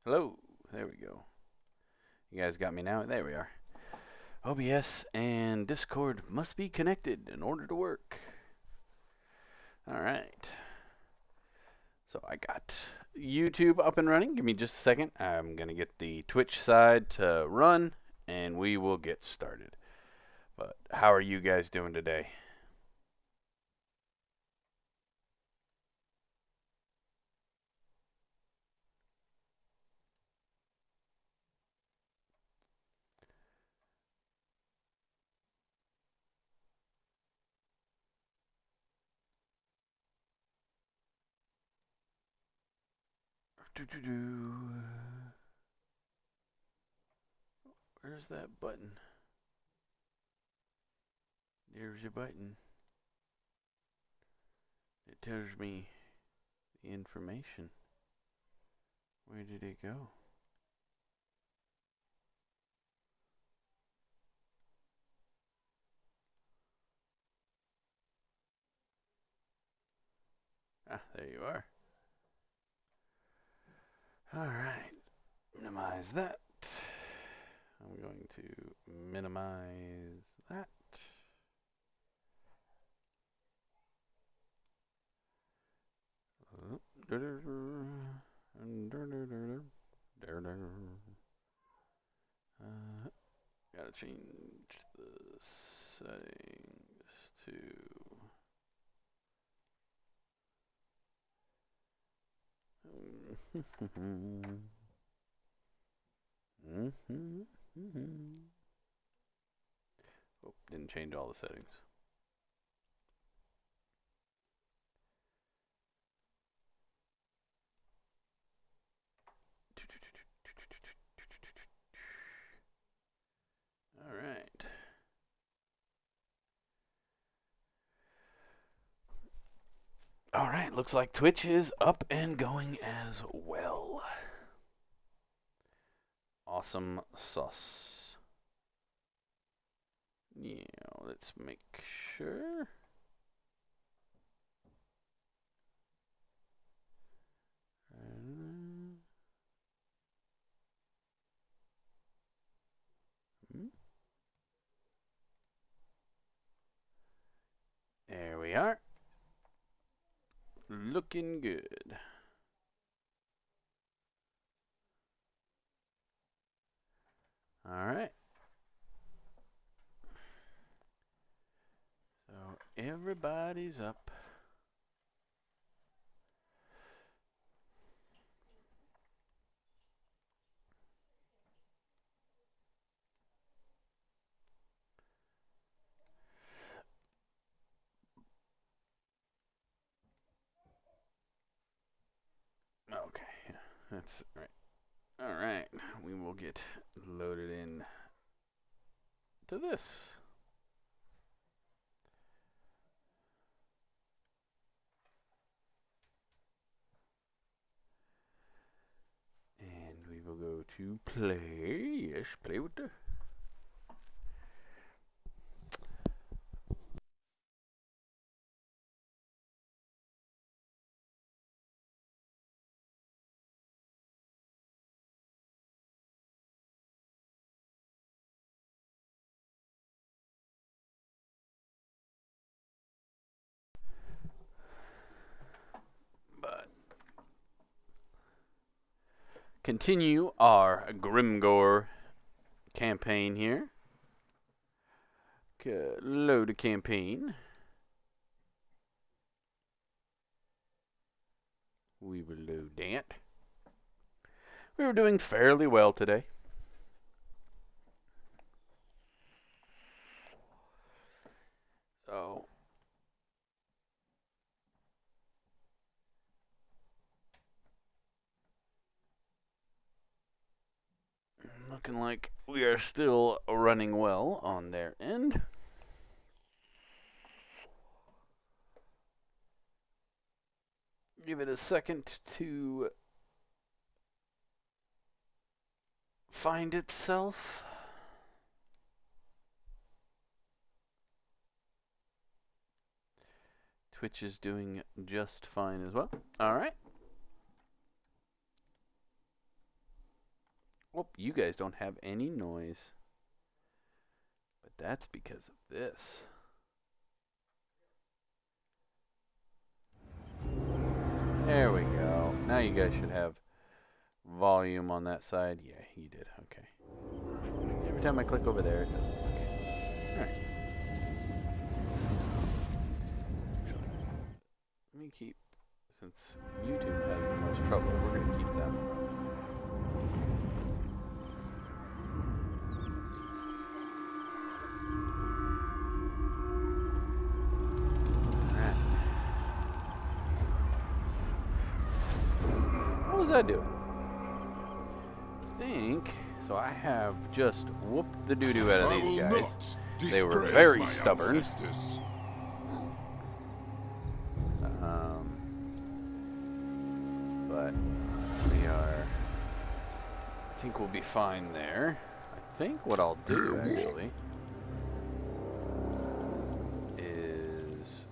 Hello. There we go. You guys got me now? There we are. OBS and Discord must be connected in order to work. All right. So I got YouTube up and running. Give me just a second. I'm going to get the Twitch side to run and we will get started. But how are you guys doing today? Where's that button? There's your button. It tells me the information. Where did it go? Ah, there you are. All right. Minimize that. I'm going to minimize that. Gotta change the settings to oh, didn't change all the settings. All right. All right, looks like Twitch is up and going as well. Awesome sauce. Yeah, let's make sure. There we are. Looking good. All right. So everybody's up. Okay, yeah, that's right. All right, we will get loaded in to this. And we will go to play. Yes, play with the. But continue our Grimgore campaign here. Load a campaign. We will load that. We were doing fairly well today. So looking like we are still running well on their end. Give it a second to find itself. Twitch is doing just fine as well. All right. Oh, you guys don't have any noise. But that's because of this. There we go. Now you guys should have volume on that side. Yeah, you did. Okay. Every time I click over there, it doesn't. Okay. Alright. Let me keep, since YouTube has the most trouble, we're going to keep that one. What was I doing? I think, so I have just whooped the doo-doo out of these guys. They were very stubborn. But we are, I think we'll be fine there. I think what I'll do actually is,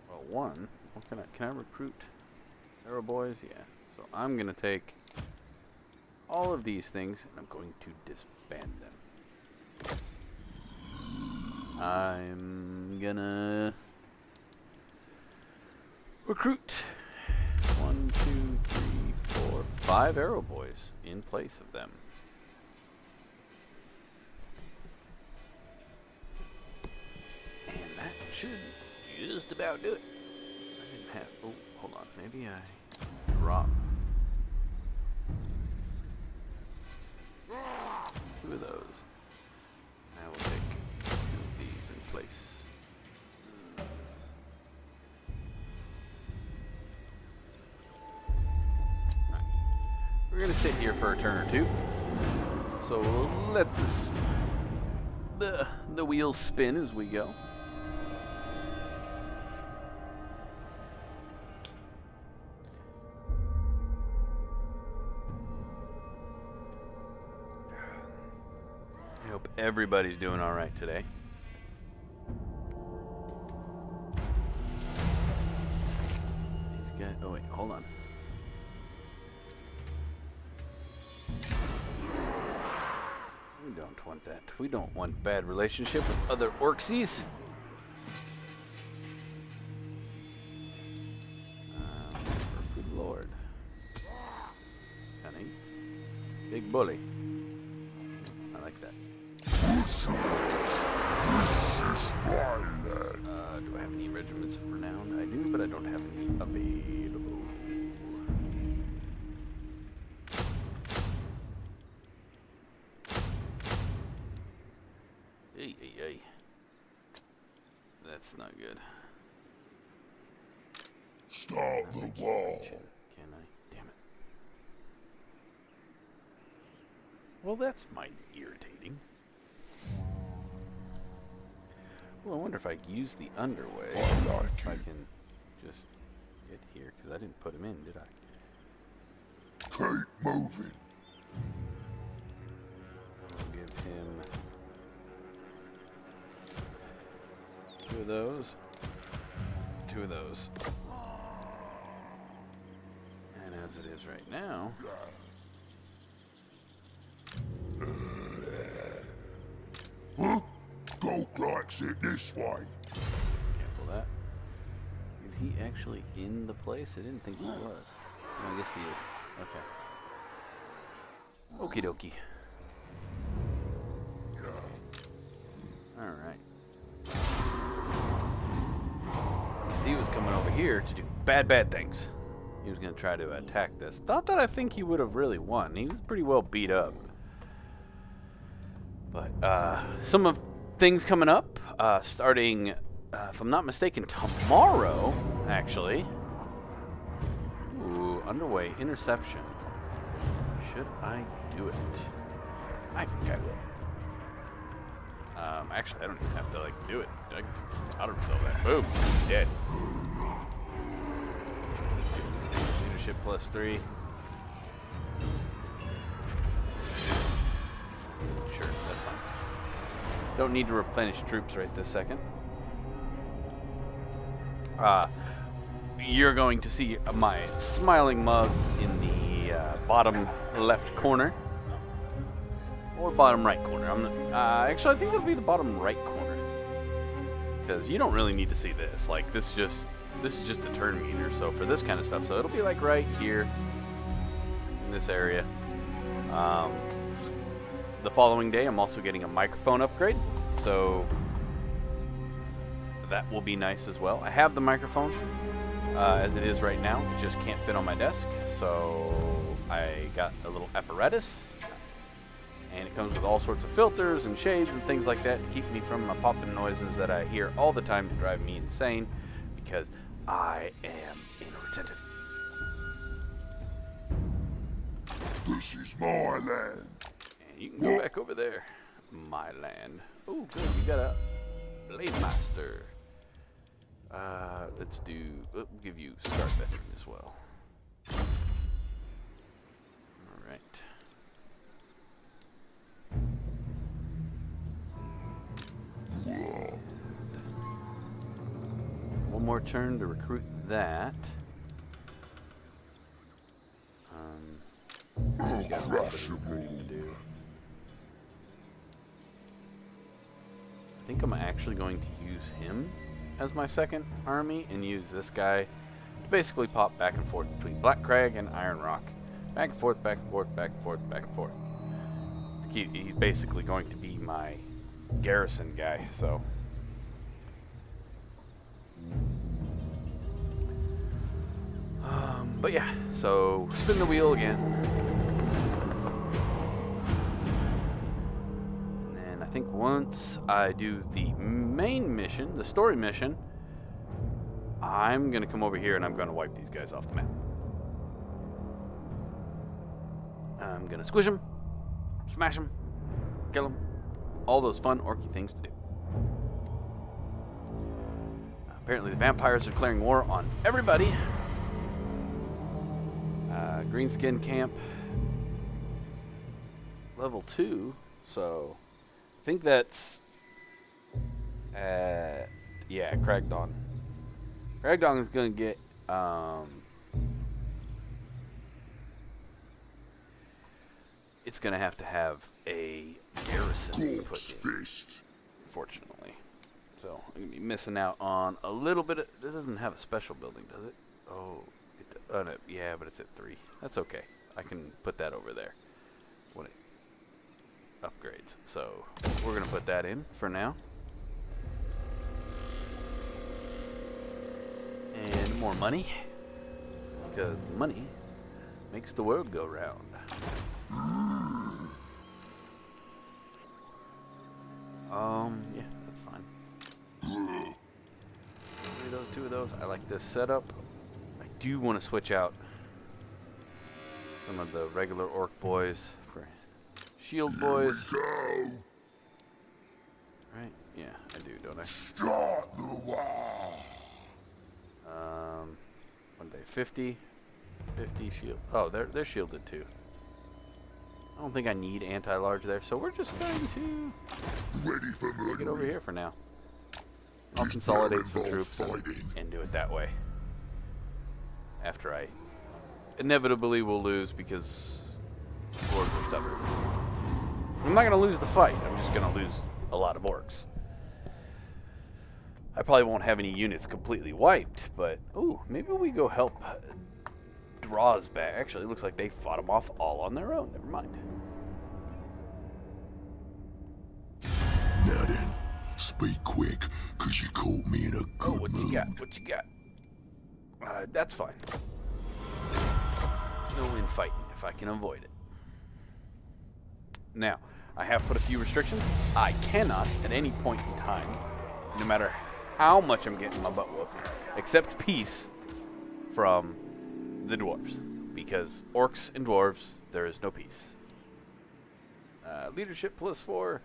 well, one, what can I recruit arrow boys? Yeah. So I'm gonna take all of these things and I'm going to disband them. Yes. I'm gonna recruit 1, 2, 3, 4, 5 arrow boys in place of them. And that should just about do it. I didn't have, oh, hold on, maybe I drop 2 of those. I will take 2 of these in place. Right. We're gonna sit here for a turn or two. So we'll let this the wheels spin as we go. I hope everybody's doing all right today. These guys, oh wait, hold on. We don't want that. We don't want bad relationship with other orcsies. Good lord. Honey. Big bully. I like that. Do I have any regiments of renown? I do, but I don't have any available. Hey. That's not good. Start the wall. Can I? Damn it. Well, that's mighty irritating. Well, I wonder if I use the underway. If I can just get here, because I didn't put him in, did I? Keep moving. I'll give him 2 of those. 2 of those. And as it is right now, Huh? Goat likes it this way. cancel that. Is he actually in the place? I didn't think he was. No, I guess he is. Okay. Okie dokie. Alright. He was coming over here to do bad things. He was going to try to attack this. Thought that I think he would have really won. He was pretty well beat up. But some of things coming up, starting, if I'm not mistaken, tomorrow, actually. Ooh, underway, interception. Should I do it? I think I will. Actually, I don't even have to, like, do it. I can auto-refill that. Boom. He's dead. Leadership +3. Sure, that's fine. Don't need to replenish troops right this second. You're going to see my smiling mug in the bottom left corner. or bottom right corner. Actually, I think it'll be the bottom right corner, because you don't really need to see this. Like this is just a turn meter. So for this kind of stuff, so it'll be like right here in this area. The following day, I'm also getting a microphone upgrade, so that will be nice as well. I have the microphone as it is right now. It just can't fit on my desk, so I got a little apparatus, and it comes with all sorts of filters and shades and things like that to keep me from the popping noises that I hear all the time to drive me insane, because I am inattentive. This is my land. And you can go back over there. My land. Oh, good. You got a blade master. Let's do. We'll give you start veteran as well. All right. One more turn to recruit that. Got a little bit of recruiting to do. I think I'm actually going to use him as my second army and use this guy to basically pop back and forth between Black Crag and Iron Rock. Back and forth, back and forth, back and forth, back and forth. He's basically going to be my garrison guy, so. But yeah, so spin the wheel again. And then I think once I do the main mission, the story mission, I'm going to come over here and I'm going to wipe these guys off the map. I'm going to squish them, smash them, kill them, all those fun orky things to do. Apparently the vampires are declaring war on everybody. Greenskin camp level 2, so I think that's yeah, Cragdawn. Cragdawn is gonna get it's gonna have to have a garrison put in, unfortunately. So I'm gonna be missing out on a little bit of, it doesn't have a special building, does it? Oh, no, yeah, but it's at 3. That's okay. I can put that over there when it upgrades. So we're going to put that in for now. And more money, because money makes the world go round. Yeah, that's fine. 3 of those, 2 of those. I like this setup. I do want to switch out some of the regular orc boys for shield boys. Right? Yeah, I do, don't I? Start the war. What are they? 50 shield. Oh, they're shielded too. I don't think I need anti-large there, so we're just going to Ready for take it over here for now. I'll consolidate some troops and do it that way. After I inevitably will lose because orcs are stubborn. I'm not going to lose the fight. I'm just going to lose a lot of orcs. I probably won't have any units completely wiped, but ooh, maybe we go help Draws back. Actually, it looks like they fought them off all on their own. Never mind. Now then, speak quick, cause you caught me in a good what mood. you got? What you got? That's fine. No infighting if I can avoid it. Now, I have put a few restrictions. I cannot, at any point in time, no matter how much I'm getting my butt whooped, accept peace from the dwarves. Because orcs and dwarves, there is no peace. Leadership +4.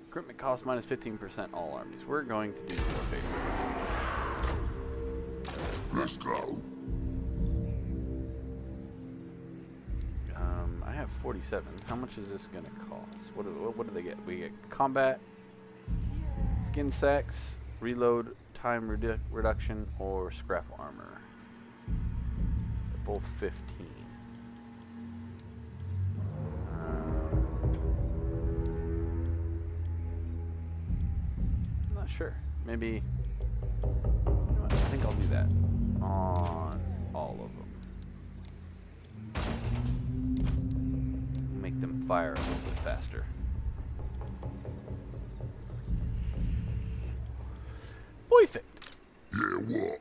Equipment cost minus 15% all armies. We're going to do a favor. Let's go. I have 47. How much is this going to cost? What do they get? We get combat, skin sacks, reload time reduction, or scrap armor. They're both 15. maybe. You know what, I think I'll do that on all of them. Make them fire a little bit faster. Perfect. Yeah, what?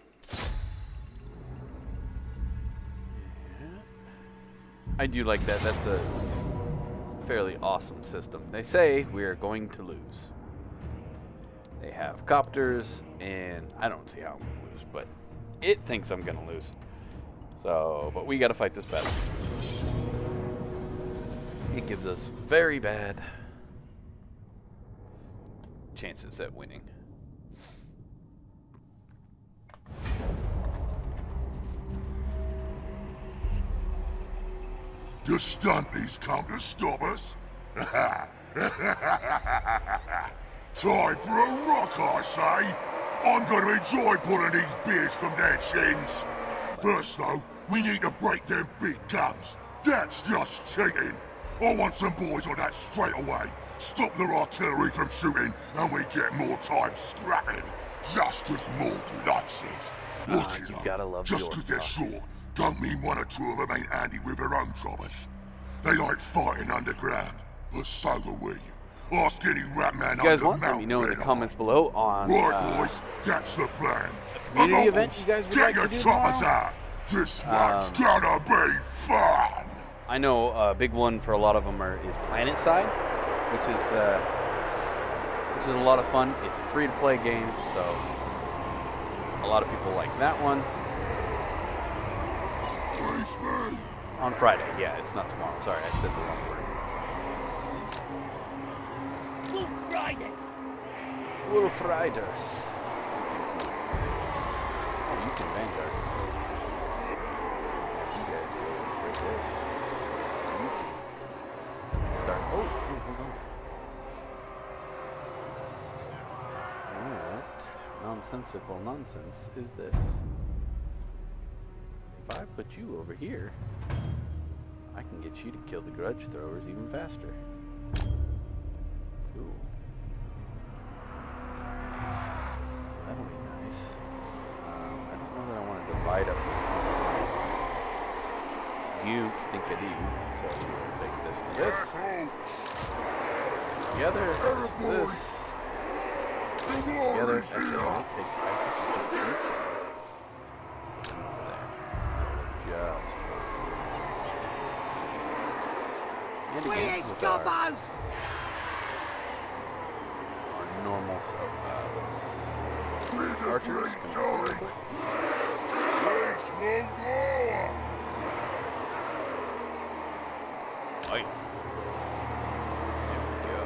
I do like that. That's a fairly awesome system. They say we are going to lose. They have copters, and I don't see how I'm going to lose, but it thinks I'm going to lose. So, but we got to fight this battle. It gives us very bad chances at winning. The stunties come to stop us? Time for a rock, I say! I'm gonna enjoy pulling these beers from their chins. First, though, we need to break them big guns. That's just cheating. I want some boys on that straight away. Stop their artillery from shooting, and we get more time scrapping. Just as Morg likes it. Look, You gotta love just the 'cause they're orc short, don't mean one or two of them ain't handy with their own jobbers. They like fighting underground, but so do we. Ask any rat man If you guys under want, let Mount me know in the Red comments Eye. below on Right, boys, that's the plan. community And event uncles, you guys would get like your to do choppers tomorrow. out. This one's gonna be fun. I know a big one for a lot of them is Planet Side, which is a lot of fun. It's a free-to-play game, so a lot of people like that one. Please me. On Friday, yeah, it's not tomorrow. Sorry, I said the wrong word. Wolf Riders! Wolf Riders. Oh, you can Vanguard. You guys go right there. You can start. Oh, hold on. What nonsensical nonsense is this? If I put you over here, I can get you to kill the grudge throwers even faster. Cool. That'll be nice. I don't know that I want to divide up. You think I do, so we'll take this to this. Together, this to this. Together, actually, I'll take these guys. There. Just. And again, with our normal stuff. Archers. Right. There we go.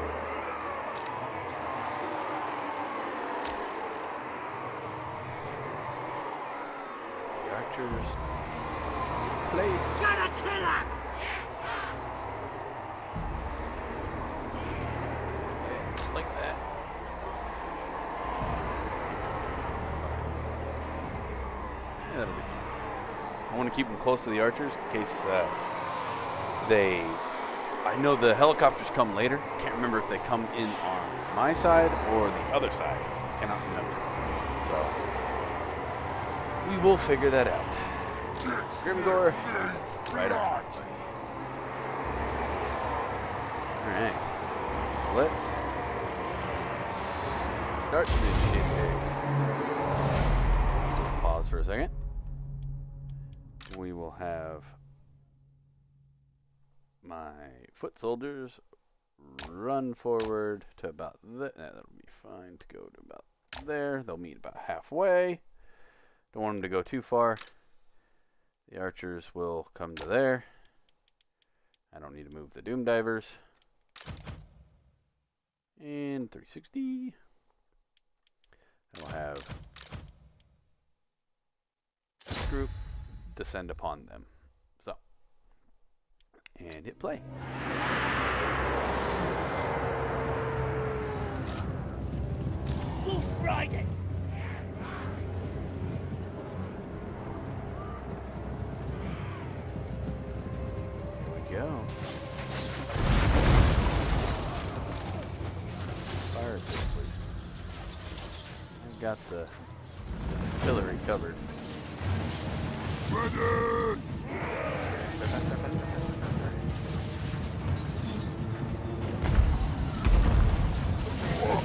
The archers. Place. Gotta kill him! Just like that. Yeah, that'll be fun. I want to keep them close to the archers in case they... I know the helicopters come later. Can't remember if they come in on my side or the other side. Cannot remember. So, we will figure that out. Grimgore, right on. Alright. Let's start this shit here. Pause for a second. We will have my foot soldiers run forward to about there. That'll be fine to go to about there. They'll meet about halfway. Don't want them to go too far. The archers will come to there. I don't need to move the doom divers. And 360. I will have this group descend upon them. So, and hit play. Wolf Riders! There we go. Fire it, please. got the artillery covered. Ready! Faster, faster, faster, faster, faster.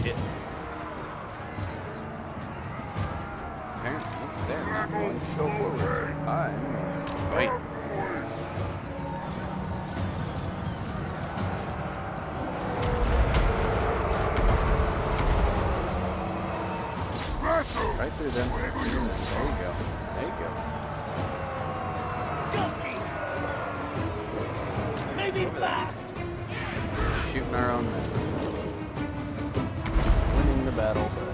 Hit. Apparently, they're not going to show forward. I'm wait. Right through them. There you go. There you go. Got it! Moving fast! Shooting our own men. Winning the battle, but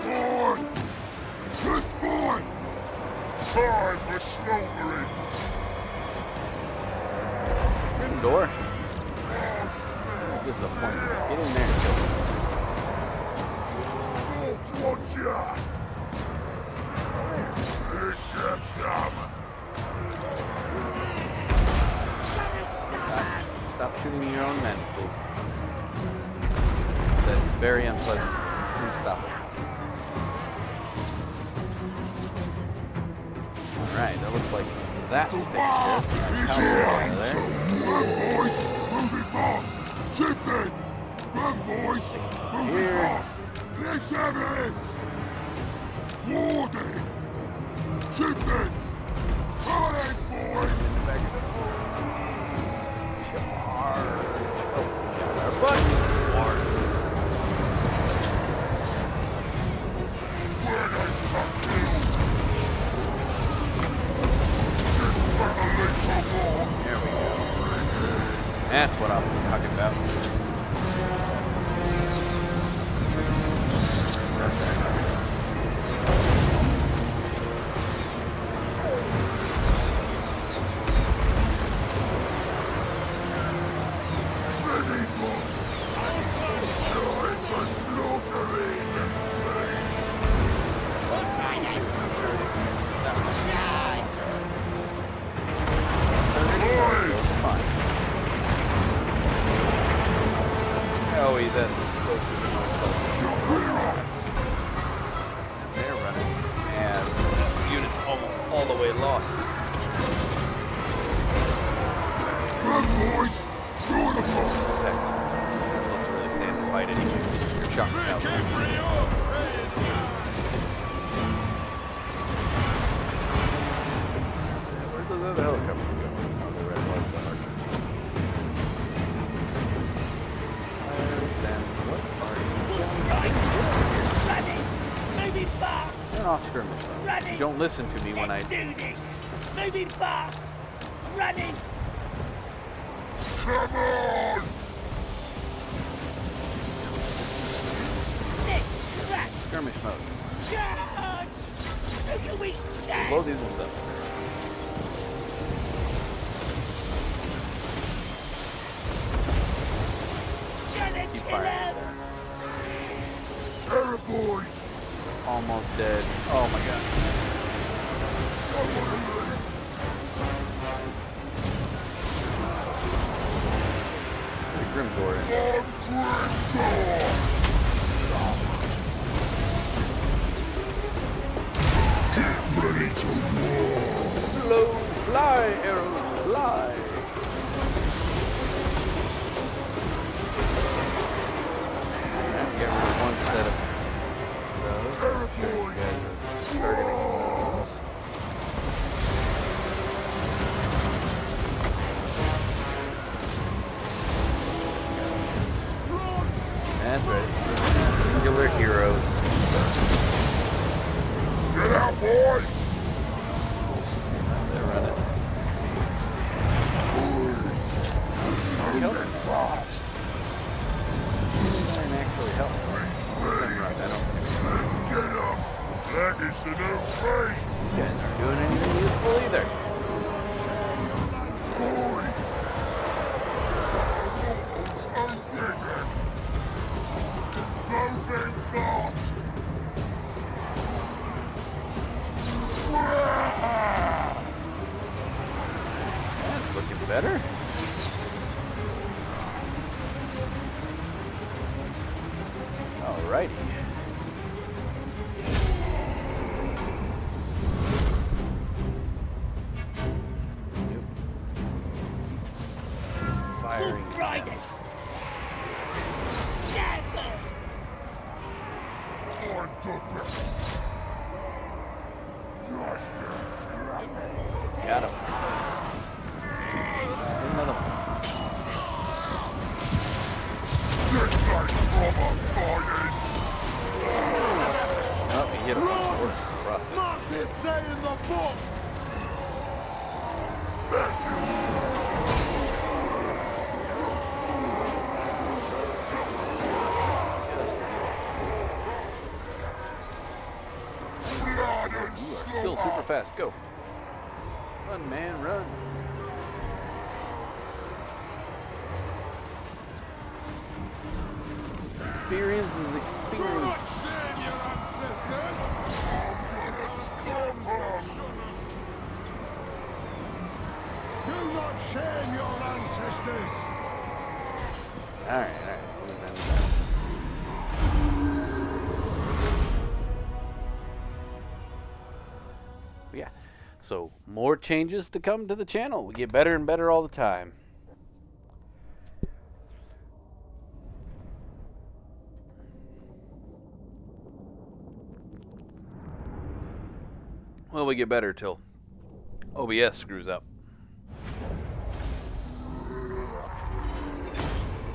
Fine! Just fine! Time for slaughtering! Grim door. Disappointed. Get in there and kill them. Watch out! It's some! Stop shooting your own men, please. That's very unpleasant. Please stop it. Alright, that looks like that's taken care of. It's Run here! Run, boys! Moving fast! Shifting! Run, boys! Moving Here. fast! Let's have it! Warding! Shifting! Alright, boys! Our butt. Where they tuck you? Just for a little more! There we go. That's what I'm talking about. Ready, boss! Time for slaughtering this place! Fine. Oh, that's as close as it was. They're running. And the unit's almost all the way lost. Run, boys! Through the front! That's supposed to really stand and fight anyway. You're shot out. Where's those other helicopters going? Oh, they're right above the archers. What are you Right! Running! Moving fast! Turn off skirmish. Running! You don't listen to me when I... Let's do this! Moving fast! Running! Come on! Let's scratch! Skirmish mode. Charge! Who can we stand? Blow these ones up. Gonna Keep kill firing. him! Terror boys! Almost dead. Oh my god. The Grim Door in. Get ready to war! Slow, fly, arrows, fly. Alright, get rid of one set of those. Terror You boys! guys are targeting those. That's right. Singular heroes. Get out, boys! They're running. Help them. Didn't actually help. Them run. I don't think Let's get up! That is the new train! you guys aren't doing anything useful either. Boys! I'm ready! Moving fast! That's looking better. Alrighty. ride it! Never! I'm the best. Nice best. Got him. Another one. This ain't proper fighting. Oh, he hit him. Work in process. Mark this day in the book. Bless you. Blood and Still super slaughter. fast. Go. Run, man, run. Experience is experience. Shame your ancestors. Do not shame your ancestors. Alright, alright. Yeah. So, more changes to come to the channel. We get better and better all the time. Well, we get better till OBS screws up.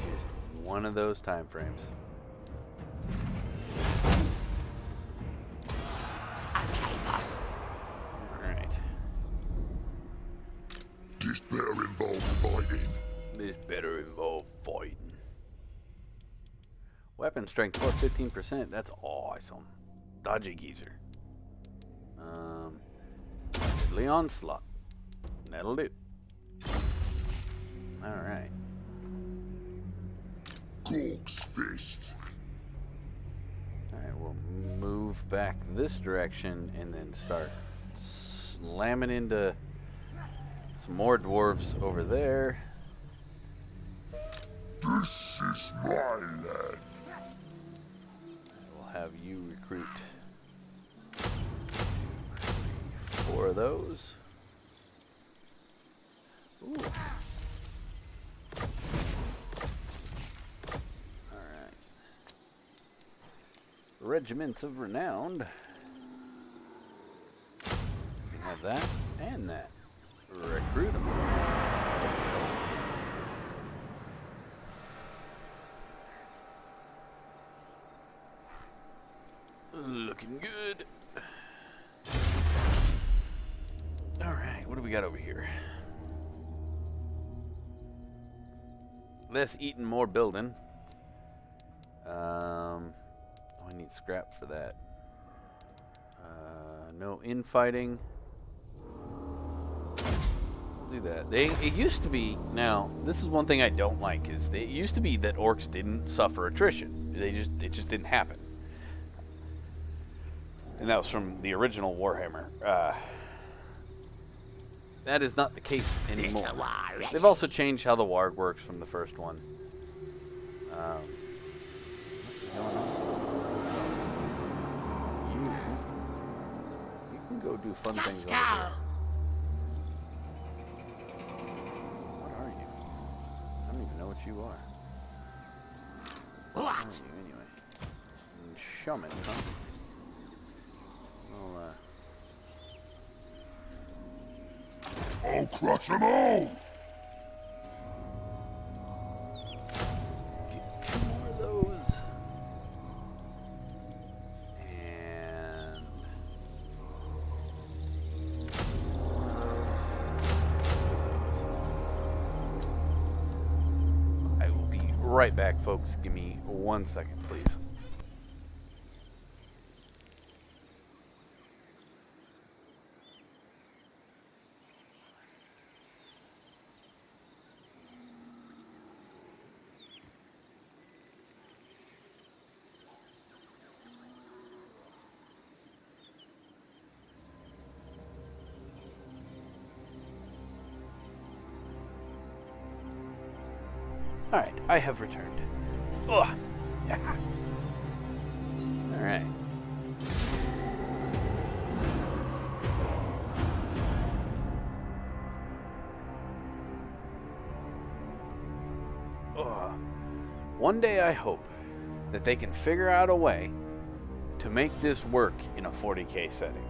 Just one of those time frames. Alright. This better involve fighting. This better involve fighting. Weapon strength plus 15%. That's awesome. Dodgy geezer. Deadly onslaught. That'll do. Alright. Gorg's fist. Alright, we'll move back this direction and then start slamming into some more dwarves over there. This is my land. We'll have you recruit 4 of those. Ooh. Alright. Regiments of Renowned. You can have that and that. Recruit them. Looking good. Alright, what do we got over here? Less eating, more building. I need scrap for that. No infighting. We'll do that. It used to be, now, this is one thing I don't like, is it used to be that orcs didn't suffer attrition. It just didn't happen. And that was from the original Warhammer. That is not the case anymore. They've also changed how the warg works from the first one. What's going on? You can go do fun things over there. What are you? I don't even know what you are. What are you anyway? Shaman, huh? Well, I'll crush them all. get 2 more of those. And I will be right back, folks. Give me 1 second, please. Alright, I have returned. Ugh. Yeah. Alright. One day I hope that they can figure out a way to make this work in a 40K setting.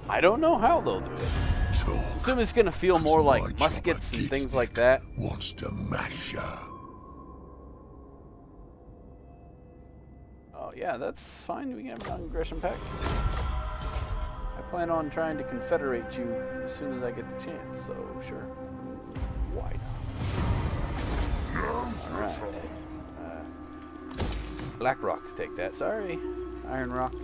I don't know how they'll do it. I assume it's going to feel more like muskets and things like that. Wants to mash ya. Oh yeah, that's fine. We can have an aggression pact. I plan on trying to confederate you as soon as I get the chance, so sure. Why not? Alright. Black Rock to take that. Sorry. Iron Rock.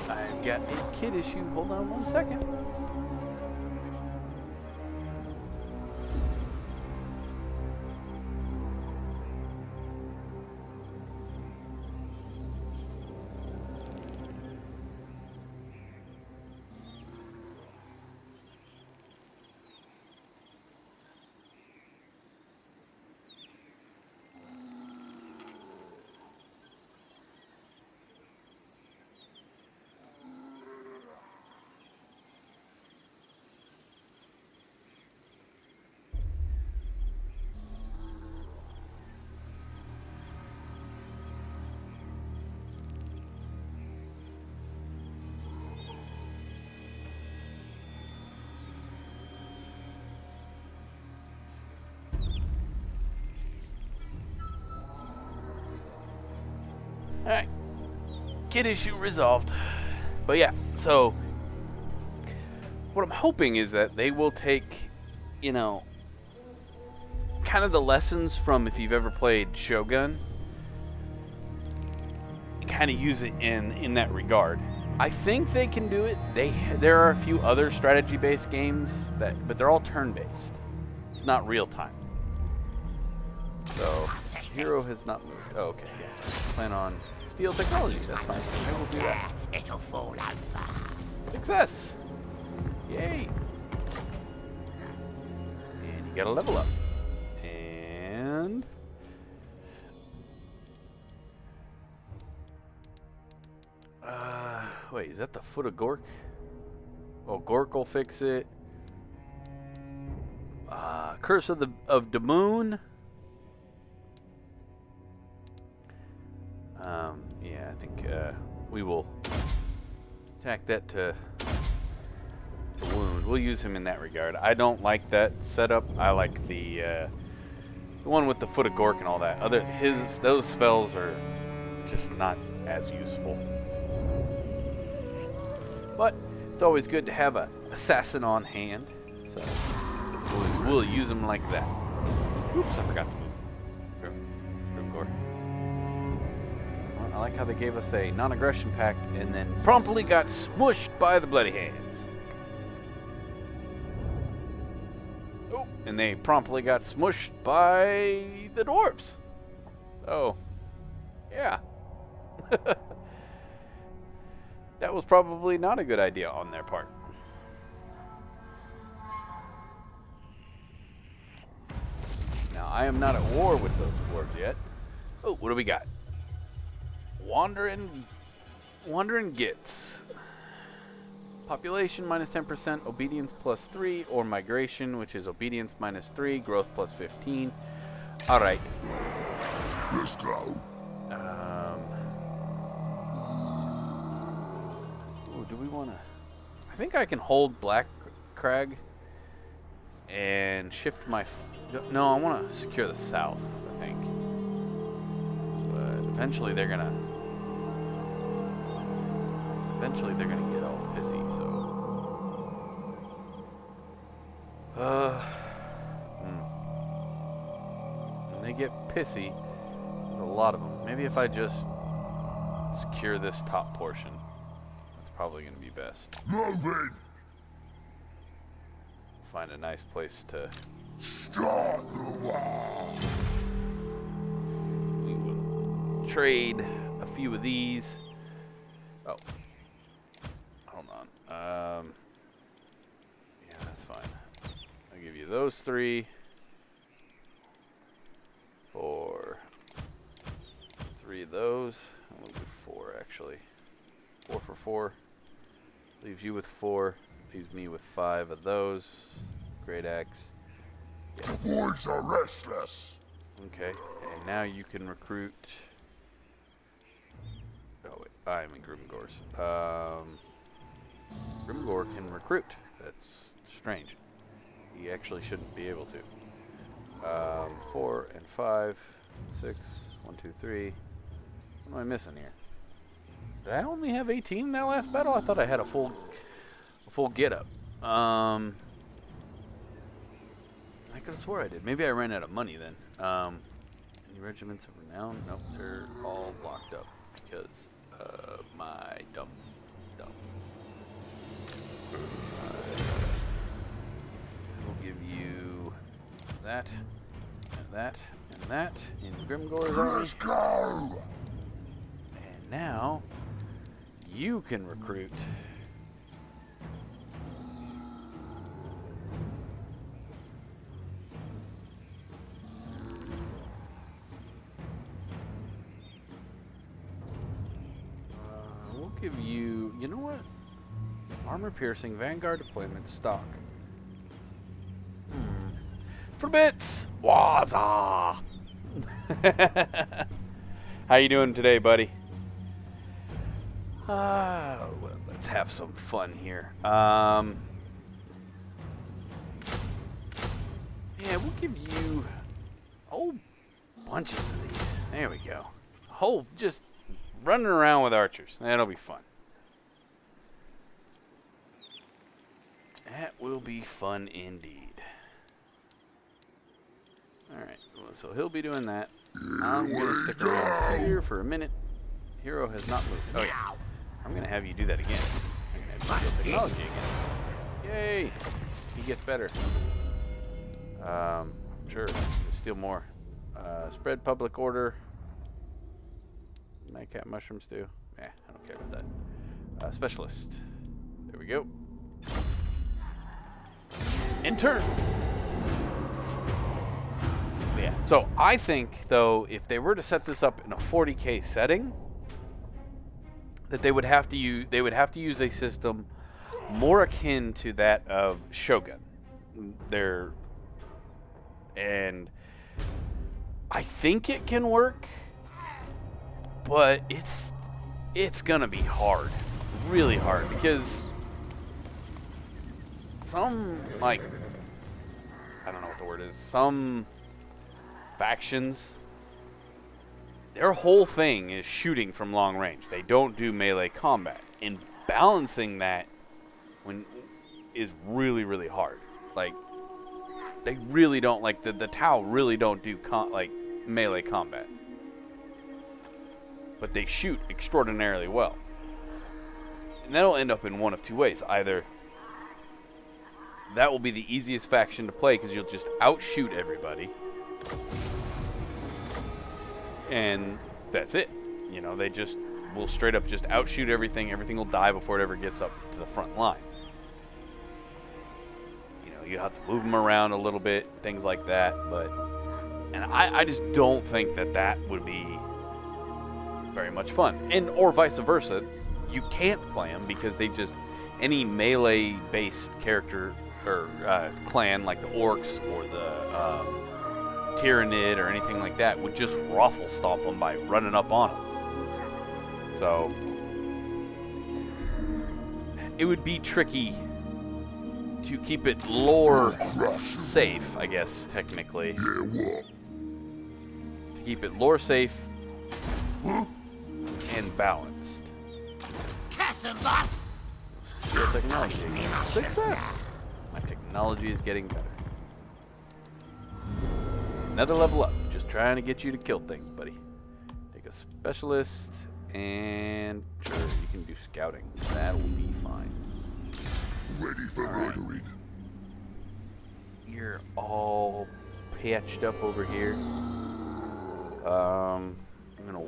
I've got a kid issue. Hold on 1 second. Alright. Kid issue resolved. But yeah, so what I'm hoping is that they will take, you know, kind of the lessons from if you've ever played Shogun and kind of use it in that regard. I think they can do it. There are a few other strategy-based games but they're all turn-based. It's not real time. So hero has not moved. Oh, okay, yeah. Plan on steel technology. That's fine. I will do that. It'll fall over. Success! Yay! And you gotta level up. And wait, is that the foot of Gork? Oh, Gork will fix it. Curse of the Moon. Yeah, I think we will tack that to wound. We'll use him in that regard. I don't like that setup. I like the one with the foot of Gork and all that. Those spells are just not as useful. But it's always good to have an assassin on hand, so we'll use him like that. Oops, I forgot to move. Room Gork. I like how they gave us a non-aggression pact and then promptly got smushed by the Bloody Hands. Oh, and they promptly got smushed by the dwarves. Oh, yeah. That was probably not a good idea on their part. Now, I am not at war with those dwarves yet. Oh, what do we got? Wandering Gits. Population minus 10%, obedience plus 3, or migration, which is obedience minus 3, growth plus 15. Alright. Let's go. Ooh, do we want to... I think I can hold Black Crag and shift my... No, I want to secure the south, I think. But eventually they're gonna get all pissy, so... When they get pissy, there's a lot of them. Maybe if I just secure this top portion, that's probably going to be best. Moving. Find a nice place to... Start the war. We will trade a few of these. Oh. Hold on. Yeah, that's fine. I'll give you those 3 for those. I'll do 4 actually. 4 for 4. Leaves you with 4. Leaves me with 5 of those. Great axe. Yeah. The boys are restless. Okay, and now you can recruit. Oh wait, I'm in Grimgor's. Grimgor can recruit. That's strange. He actually shouldn't be able to. 4 and 5, 6, 1, 2, 3. What am I missing here? Did I only have 18 in that last battle? I thought I had a full get up. I could have swore I did. Maybe I ran out of money then. Any regiments of renown? Nope, they're all locked up because of my dumb. We'll give you that, and that, and that in Grimgor's army. Let's go! And now you can recruit. We'll give you, you know what? Armor piercing, Vanguard deployment, stock. For bits! Waza! How you doing today, buddy? Well, let's have some fun here. Yeah, we'll give you whole bunches of these. There we go. Whole, just running around with archers. That'll be fun. That will be fun indeed. Alright, well, so he'll be doing that. I'm going to stick around here for a minute. Hero has not moved. Oh yeah. I'm going to have you do that again. I'm going to have you do technology again. Yay! He gets better. Sure. Steal more. Spread public order. Nightcap mushrooms do. I don't care about that. Specialist. There we go. In turn. Yeah. So I think though, if they were to set this up in a 40K setting, that they would have to use a system more akin to that of Shogun. And I think it can work, but it's gonna be hard, really hard, because some, like, I don't know what the word is, some factions, their whole thing is shooting from long range. They don't do melee combat, and balancing that is really, really hard. Like, they really don't, like, the Tau really don't do melee combat, but they shoot extraordinarily well. And that'll end up in one of two ways. Either that will be the easiest faction to play because you'll just outshoot everybody, and that's it. You know, they just will straight up just outshoot everything. Everything will die before it ever gets up to the front line. You know, you have to move them around a little bit, things like that. And I just don't think that would be very much fun. And or vice versa, you can't play them because they just, any melee-based character or clan like the Orcs or the Tyrannid or anything like that would just ruffle stomp them by running up on them. So it would be tricky to keep it lore safe, I guess, technically. To keep it lore safe and balanced. Steal technology. Success! My technology is getting better. Another level up. Just trying to get you to kill things, buddy. Take a specialist, and sure, you can do scouting. That'll be fine. Ready for murdering. You're all patched up over here. I'm gonna.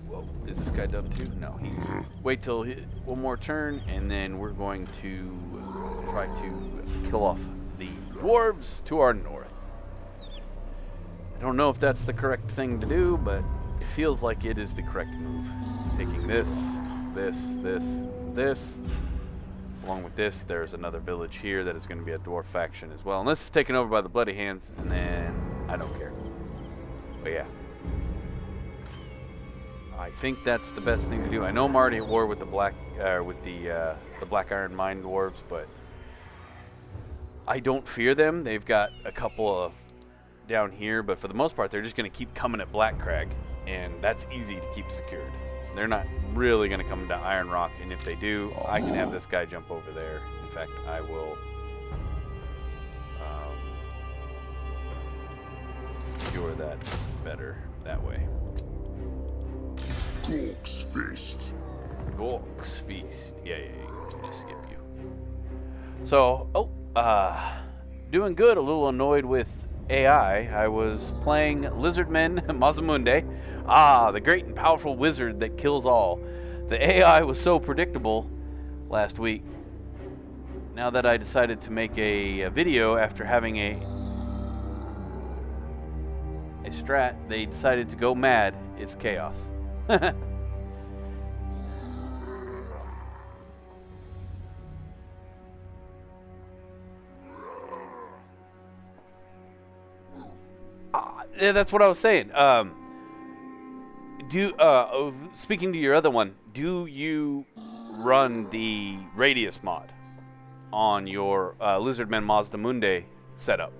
Whoa, is this guy done too? No, he's. Wait till one more turn, and then we're going to try to kill off the dwarves to our north. I don't know if that's the correct thing to do, but It feels like it is the correct move. Taking this, this, this, this. Along with this, there's another village here that is going to be a dwarf faction as well. And this is taken over by the Bloody Hands, and then I don't care. But yeah. I think that's the best thing to do. I know I'm already at war with the Black Iron Mine dwarves, but I don't fear them. They've got a couple of down here, but for the most part, they're just going to keep coming at Black Crag, and that's easy to keep secured. They're not really going to come to Iron Rock, and if they do, I can have this guy jump over there. In fact, I will secure that better that way. Gork's Fist. Gork's Feast. Yeah. Just skip you. So, doing good. A little annoyed with AI. I was playing Lizardmen Mazamunde. The great and powerful wizard that kills all. The AI was so predictable last week. Now that I decided to make a video after having a strat, they decided to go mad. It's chaos. Yeah, that's what I was saying. Speaking to your other one, do you run the radius mod on your Lizardmen Mazdamunde setup?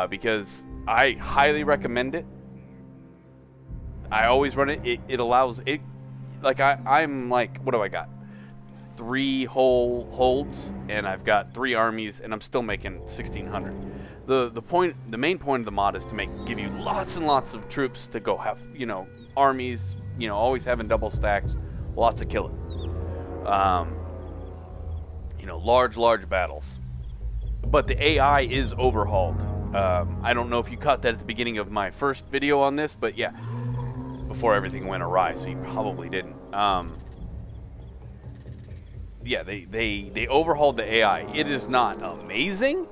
Because I highly recommend it. I always run it. It allows it. Like I'm like, what do I got? 3 whole holds, and I've got 3 armies, and I'm still making 1,600. The main point of the mod is to give you lots and lots of troops to go have, armies, always having double stacks, lots of killing. Large battles. But the AI is overhauled. I don't know if you caught that at the beginning of my first video on this, but yeah, before everything went awry, so you probably didn't. Yeah, they overhauled the AI. It is not amazing,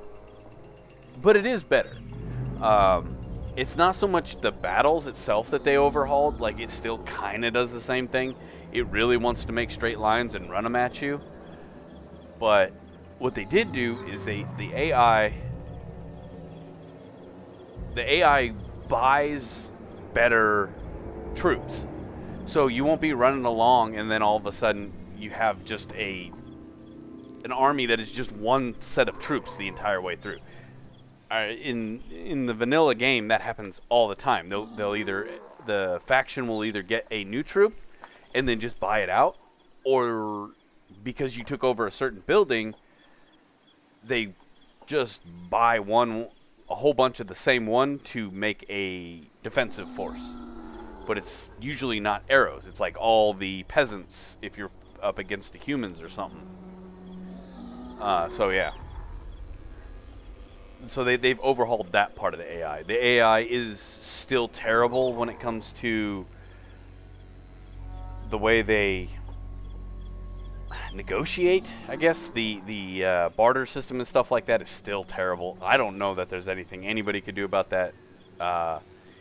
but it is better. It's not so much the battles itself that they overhauled. Like, it still kind of does the same thing. It really wants to make straight lines and run them at you. But what they did do is the AI buys better troops. So you won't be running along and then all of a sudden you have just an army that is just one set of troops the entire way through. In the vanilla game, that happens all the time. The faction will either get a new troop and then just buy it out, or because you took over a certain building, they just buy a whole bunch of the same one to make a defensive force. But it's usually not arrows. It's like all the peasants if you're up against the humans or something. So yeah. So they've overhauled that part of the AI. The AI is still terrible when it comes to the way they negotiate, I guess. The barter system and stuff like that is still terrible. I don't know that there's anything anybody could do about that.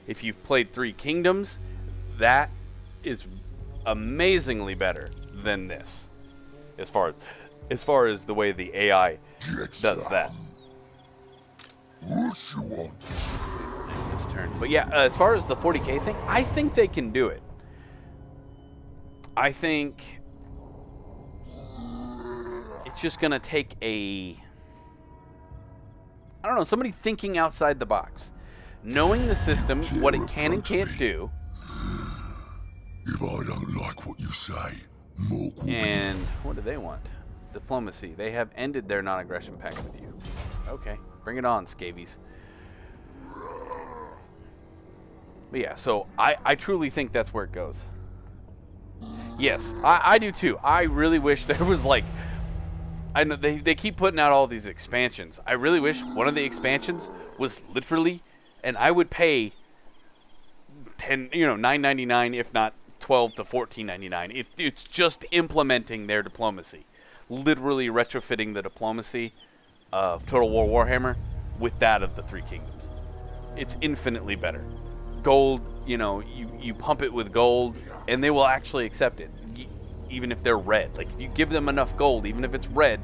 If you've played 3 Kingdoms, that is amazingly better than this, as far as the way the AI does that. What you want? This turn. But yeah, as far as the 40k thing, I think they can do it. I think it's just gonna take somebody thinking outside the box, knowing the system, what it can and can't do. If I don't like what you say, Mork will And what do they want? Diplomacy. They have ended their non-aggression pact with you. Okay, bring it on, scabies. But yeah, so I truly think that's where it goes. Yes, I do too. I really wish there was like, I know they keep putting out all these expansions. I really wish one of the expansions was literally, and I would pay $9.99, if not $12 to $14.99. It's just implementing their diplomacy, literally retrofitting the diplomacy of Total War Warhammer with that of the 3 Kingdoms. it's infinitely better. Gold, you know, you pump it with gold, and they will actually accept it, even if they're red. Like, if you give them enough gold, even if it's red,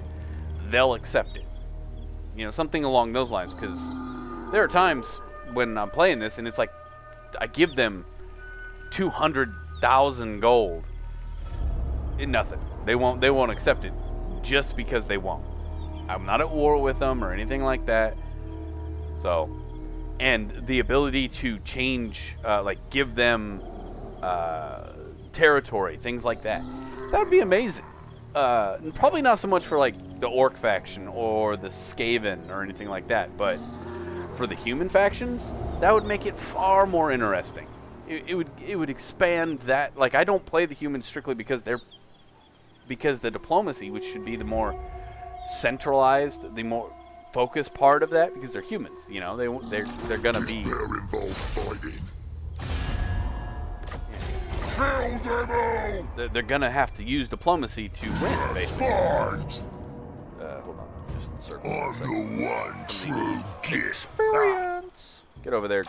they'll accept it. You know, something along those lines, because there are times when I'm playing this, and it's like, I give them 200,000 gold, and nothing. They won't accept it, just because they won't. I'm not at war with them or anything like that. So, and the ability to change, like, give them territory, things like that. That would be amazing. Probably not so much for, like, the Orc faction or the Skaven or anything like that, but for the human factions, that would make it far more interesting. It would expand that. Like, I don't play the humans strictly because the diplomacy, which should be the more centralized, the more focused part of that, because they're humans, you know, they're gonna be. They're involved fighting. Kill them all! They're gonna have to use diplomacy to win, basically. Fight! Hold on, just circle. I'm the one true gift. Experience. Get over there,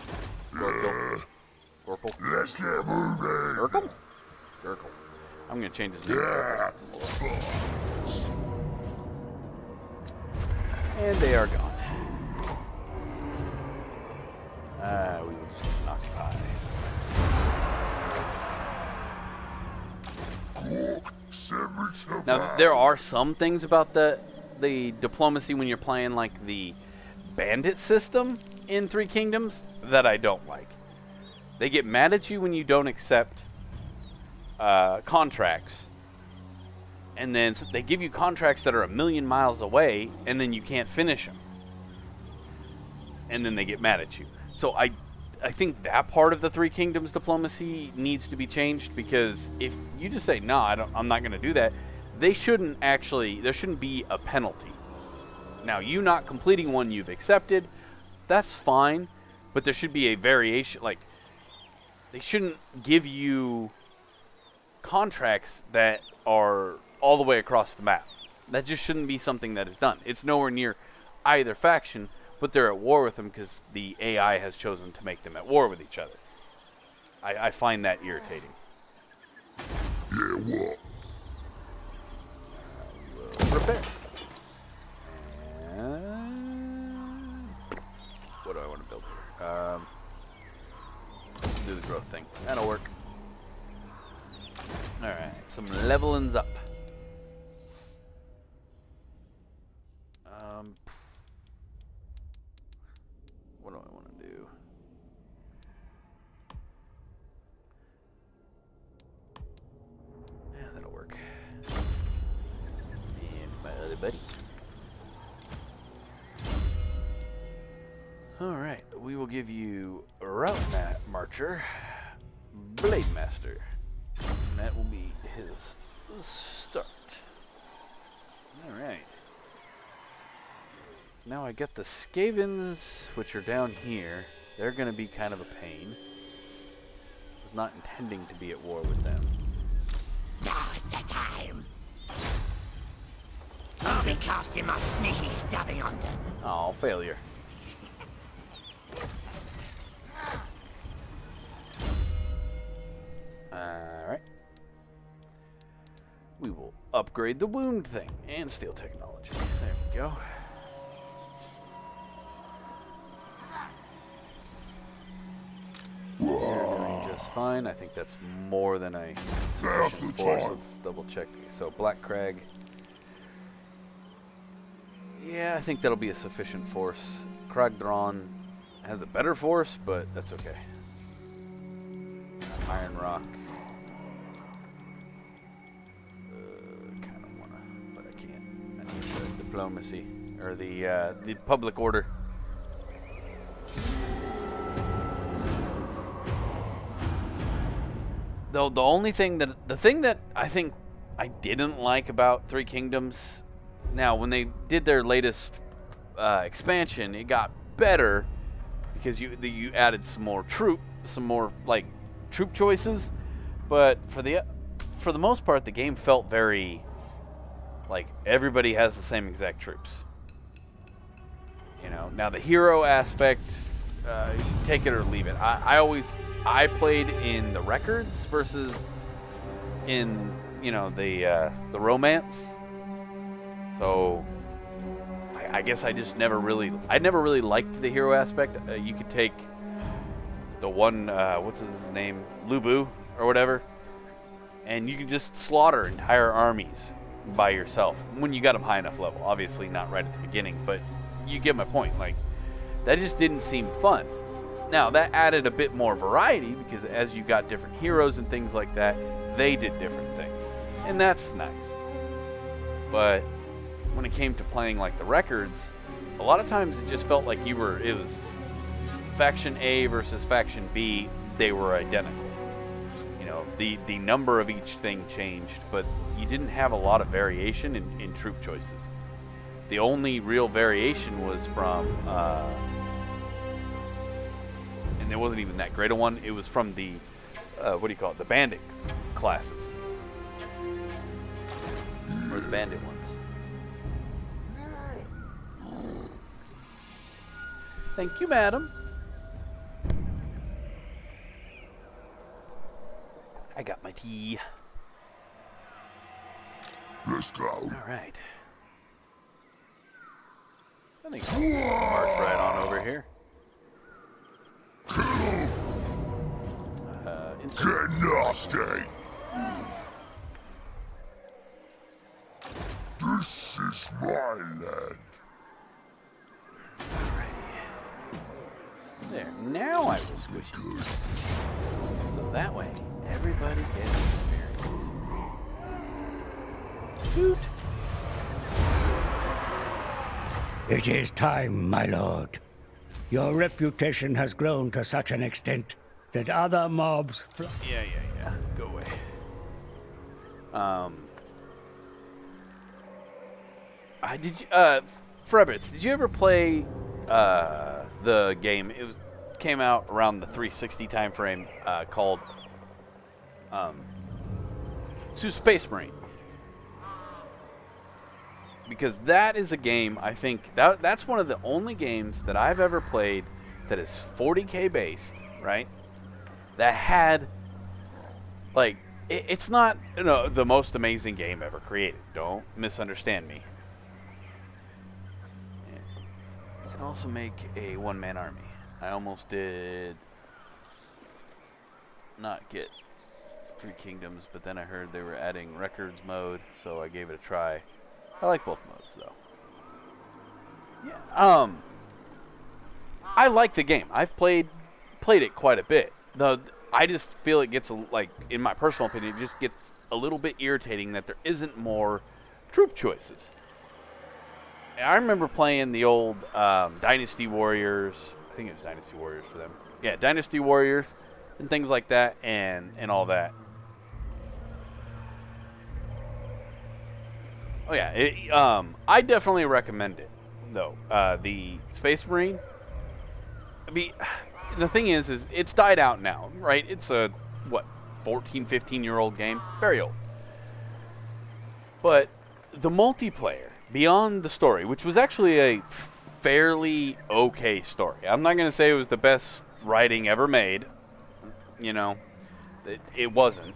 Gorkle. Gorkle. Let's get moving. Gurkle? Gurkle. I'm gonna change his name. Yeah. And they are gone. We will just occupy. Now, there are some things about the diplomacy when you're playing, like, the bandit system in Three Kingdoms that I don't like. They get mad at you when you don't accept contracts. And then they give you contracts that are 1,000,000 miles away, and then you can't finish them. And then they get mad at you. So I think that part of the Three Kingdoms diplomacy needs to be changed, because if you just say, no, I'm not going to do that, there shouldn't be a penalty. Now, you not completing one you've accepted, that's fine, but there should be a variation. Like, they shouldn't give you contracts that are all the way across the map. That just shouldn't be something that is done. It's nowhere near either faction, but they're at war with them because the AI has chosen to make them at war with each other. I find that irritating. Yeah, what? Repair. And what do I want to build here? Do the growth thing. That'll work. Alright, some leveling's up. What do I want to do? Yeah, that'll work. And my other buddy. Alright, we will give you Route Marcher, Blade Master. And that will be his start. Alright. Now I got the Skavens, which are down here. They're going to be kind of a pain. I was not intending to be at war with them. Now's the time. I'll be casting my sneaky stabbing on them. Oh, failure. Alright. We will upgrade the wound thing and steel technology. There we go. You're doing just fine. I think that's more than a sufficient force. Let's double check. So Black Crag. Yeah, I think that'll be a sufficient force. Kragdron has a better force, but that's okay. Iron Rock. Kind of wanna, but I can't. I need the diplomacy or the public order. Though the thing that I think I didn't like about Three Kingdoms, now when they did their latest expansion, it got better because you added some more troop choices, but for the most part the game felt very like everybody has the same exact troops. You know, now the hero aspect you take it or leave it. I played in the records versus in the romance. So I guess I never really liked the hero aspect. You could take the one what's his name, Lubu or whatever, and you can just slaughter entire armies by yourself when you got them high enough level. Obviously not right at the beginning, but you get my point. Like, that just didn't seem fun. Now, that added a bit more variety because as you got different heroes and things like that, they did different things. And that's nice. But when it came to playing like the records, a lot of times it just felt like it was faction A versus faction B, they were identical. The number of each thing changed, but you didn't have a lot of variation in troop choices. The only real variation was from, and it wasn't even that great a one, it was from the, the bandit classes. Or the bandit ones. Thank you, madam. I got my tea. Let's go. All right. I think I'll march right on over here. Get nasty. This is my land. There. Now I will squish it. So that way, everybody gets experience. Hoot. It is time, my lord. Your reputation has grown to such an extent that other mobs... Yeah. Go away. Frebbits, did you ever play the game? It came out around the 360 time frame, called Space Marine. Because that is a game, I think that's one of the only games that I've ever played that is 40K based, right? That had, like, it's not the most amazing game ever created. Don't misunderstand me. You can also make a one-man army. I almost did not get Three Kingdoms, but then I heard they were adding records mode, so I gave it a try. I like both modes, though. Yeah. I like the game. I've played it quite a bit. Though I just feel it gets in my personal opinion, it just gets a little bit irritating that there isn't more troop choices. I remember playing the old Dynasty Warriors. I think it was Dynasty Warriors for them. Yeah, Dynasty Warriors and things like that, and all that. Oh yeah, I definitely recommend it, though. The Space Marine. I mean, the thing is it's died out now, right? It's a 14, 15-year-old game, very old. But the multiplayer beyond the story, which was actually a fairly okay story. I'm not gonna say it was the best writing ever made. It wasn't.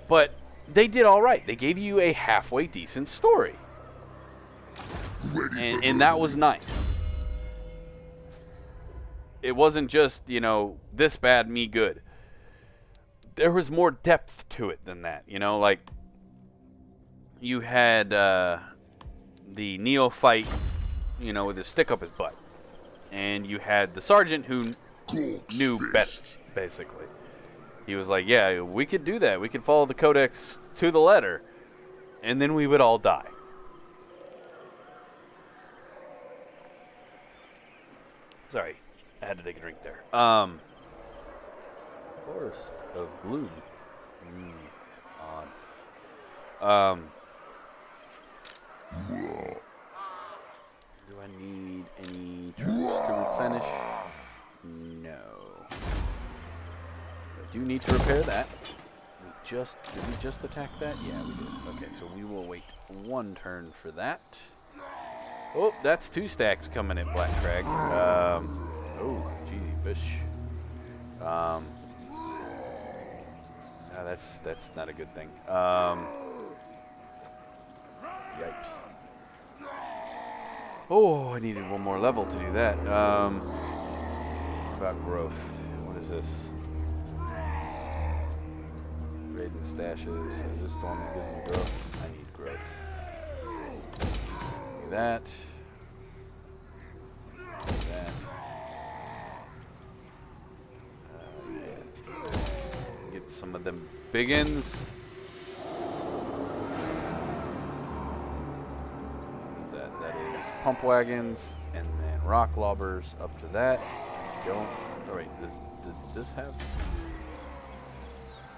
But they did all right. They gave you a halfway decent story. And that was nice. It wasn't just, this bad, me good. There was more depth to it than that, like you had the neophyte, with his stick up his butt. And you had the sergeant who knew best, basically. He was like, yeah, we could do that. We could follow the codex to the letter. And then we would all die. Sorry, I had to take a drink there. Forest of Gloom. Odd. Do I need any troops to replenish? No. I do need to repair that. Did we just attack that? Yeah, we did. Okay, so we will wait one turn for that. Oh, that's 2 stacks coming in Black Crag. Oh, gee, fish. No, that's not a good thing. Yipes. Oh, I needed 1 more level to do that. About growth. What is this? Raiden stashes. Is this the one that gives me growth? I need growth. Do that. Do that. Yeah. Get some of them biggins. What is that? That is pump wagons, and then rock lobbers up to that. Don't. Oh wait, does this have?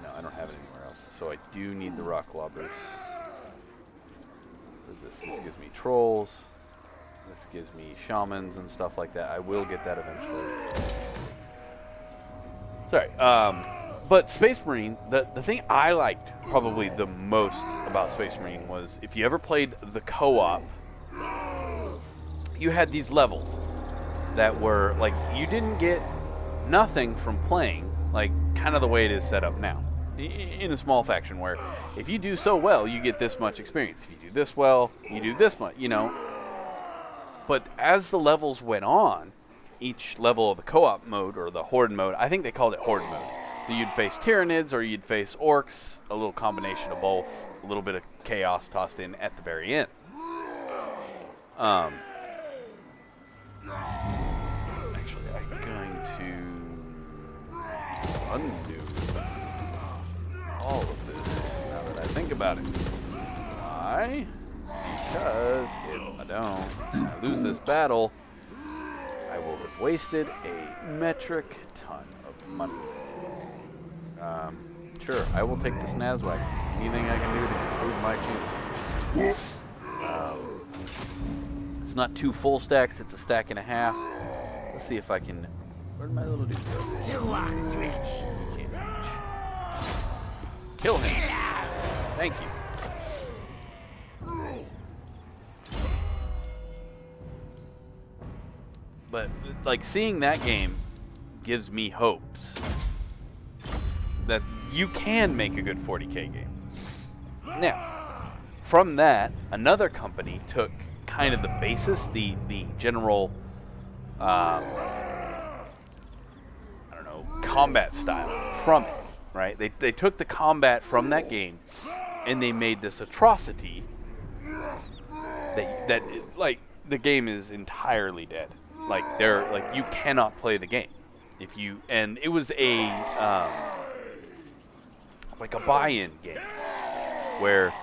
No, I don't have it anywhere else. So I do need the rock lobbers. What is this? This gives me trolls. This gives me shamans and stuff like that. I will get that eventually. Sorry. But Space Marine, the thing I liked probably the most about Space Marine was if you ever played the co-op, you had these levels that were like you didn't get nothing from playing like kind of the way it is set up now in a small faction where if you do so well you get this much experience, if you do this well you do this much, you know. But as the levels went on, each level of the co-op mode or the horde mode, I think they called it horde mode, so you'd face Tyranids or you'd face orcs, a little combination of both, a little bit of chaos tossed in at the very end. Actually, I'm going to undo all of this now that I think about it. Why? Because if I don't, I lose this battle, I will have wasted a metric ton of money. Sure, I will take this Nazwag. Anything I can do to improve my chances. It's not 2 full stacks, it's a stack and a half. Let's see if I can... Where'd my little dude go? The one's ready. Can't reach. Kill him. Thank you. But, like, seeing that game gives me hopes that you can make a good 40k game. Now, from that, another company took kind of the basis, the general, I don't know, combat style from it, right? They took the combat from that game, and they made this atrocity that like, the game is entirely dead. Like, you cannot play the game if you, and it was a, like a buy-in game, where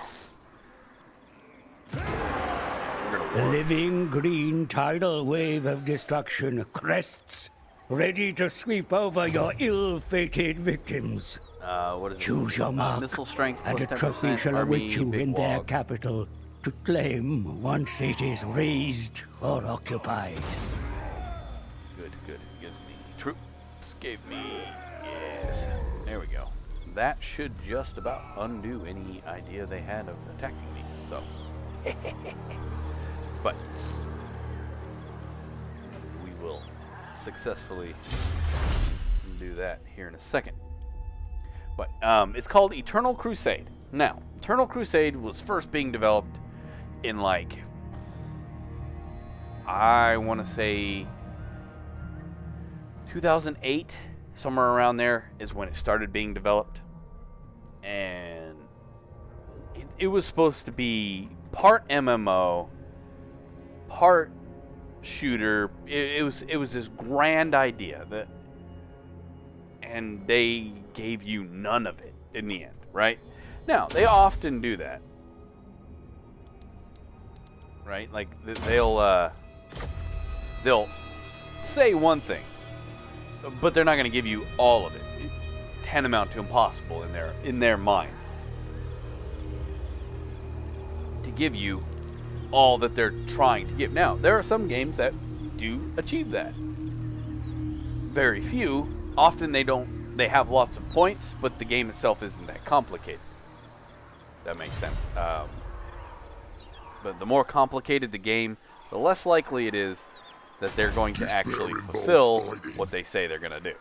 the living green tidal wave of destruction crests, ready to sweep over your ill-fated victims. What is it? Choose your mark, Missile strength and a plus trophy 10%, shall army, await you big in their wog. capital to claim once it is razed or occupied. Good. Gives me troops. Gave me, yes. There we go. That should just about undo any idea they had of attacking me. So, but we will successfully do that here in a second. But it's called Eternal Crusade. Now, Eternal Crusade was first being developed in, like, I want to say 2008, somewhere around there is when it started being developed. And it was supposed to be part MMO, part shooter. It was this grand idea that, and they gave you none of it in the end, right? Now, they often do that, right? Like, they'll say one thing, but they're not going to give you all of it. Tantamount to impossible in their mind to give you all that they're trying to give. Now, there are some games that do achieve that. Very few. Often they don't. They have lots of points, but the game itself isn't that complicated. That makes sense. But the more complicated the game, the less likely it is that they're going to actually fulfill what they say they're going to do.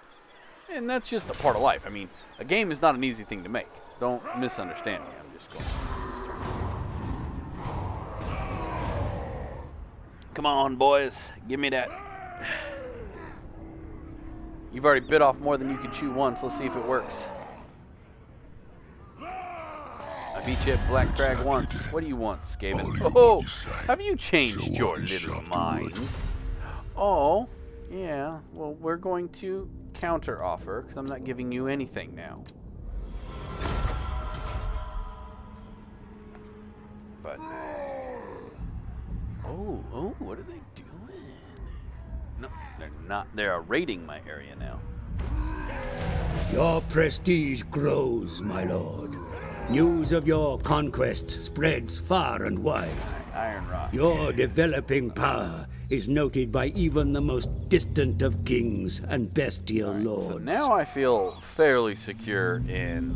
And that's just a part of life. I mean, a game is not an easy thing to make. Don't misunderstand me. I'm just going. Come on, boys. Give me that. You've already bit off more than you can chew once. Let's see if it works. I beat you at Black Crag once. What do you want, Skaven? Oh, have you changed your little minds? Oh, yeah. Well, we're going to counter offer because I'm not giving you anything now. But oh, what are they doing? No, they're not. They're raiding my area now. Your prestige grows, my lord. News of your conquests spreads far and wide. Iron Rock. Your developing power is noted by even the most distant of kings and bestial lords. So now I feel fairly secure in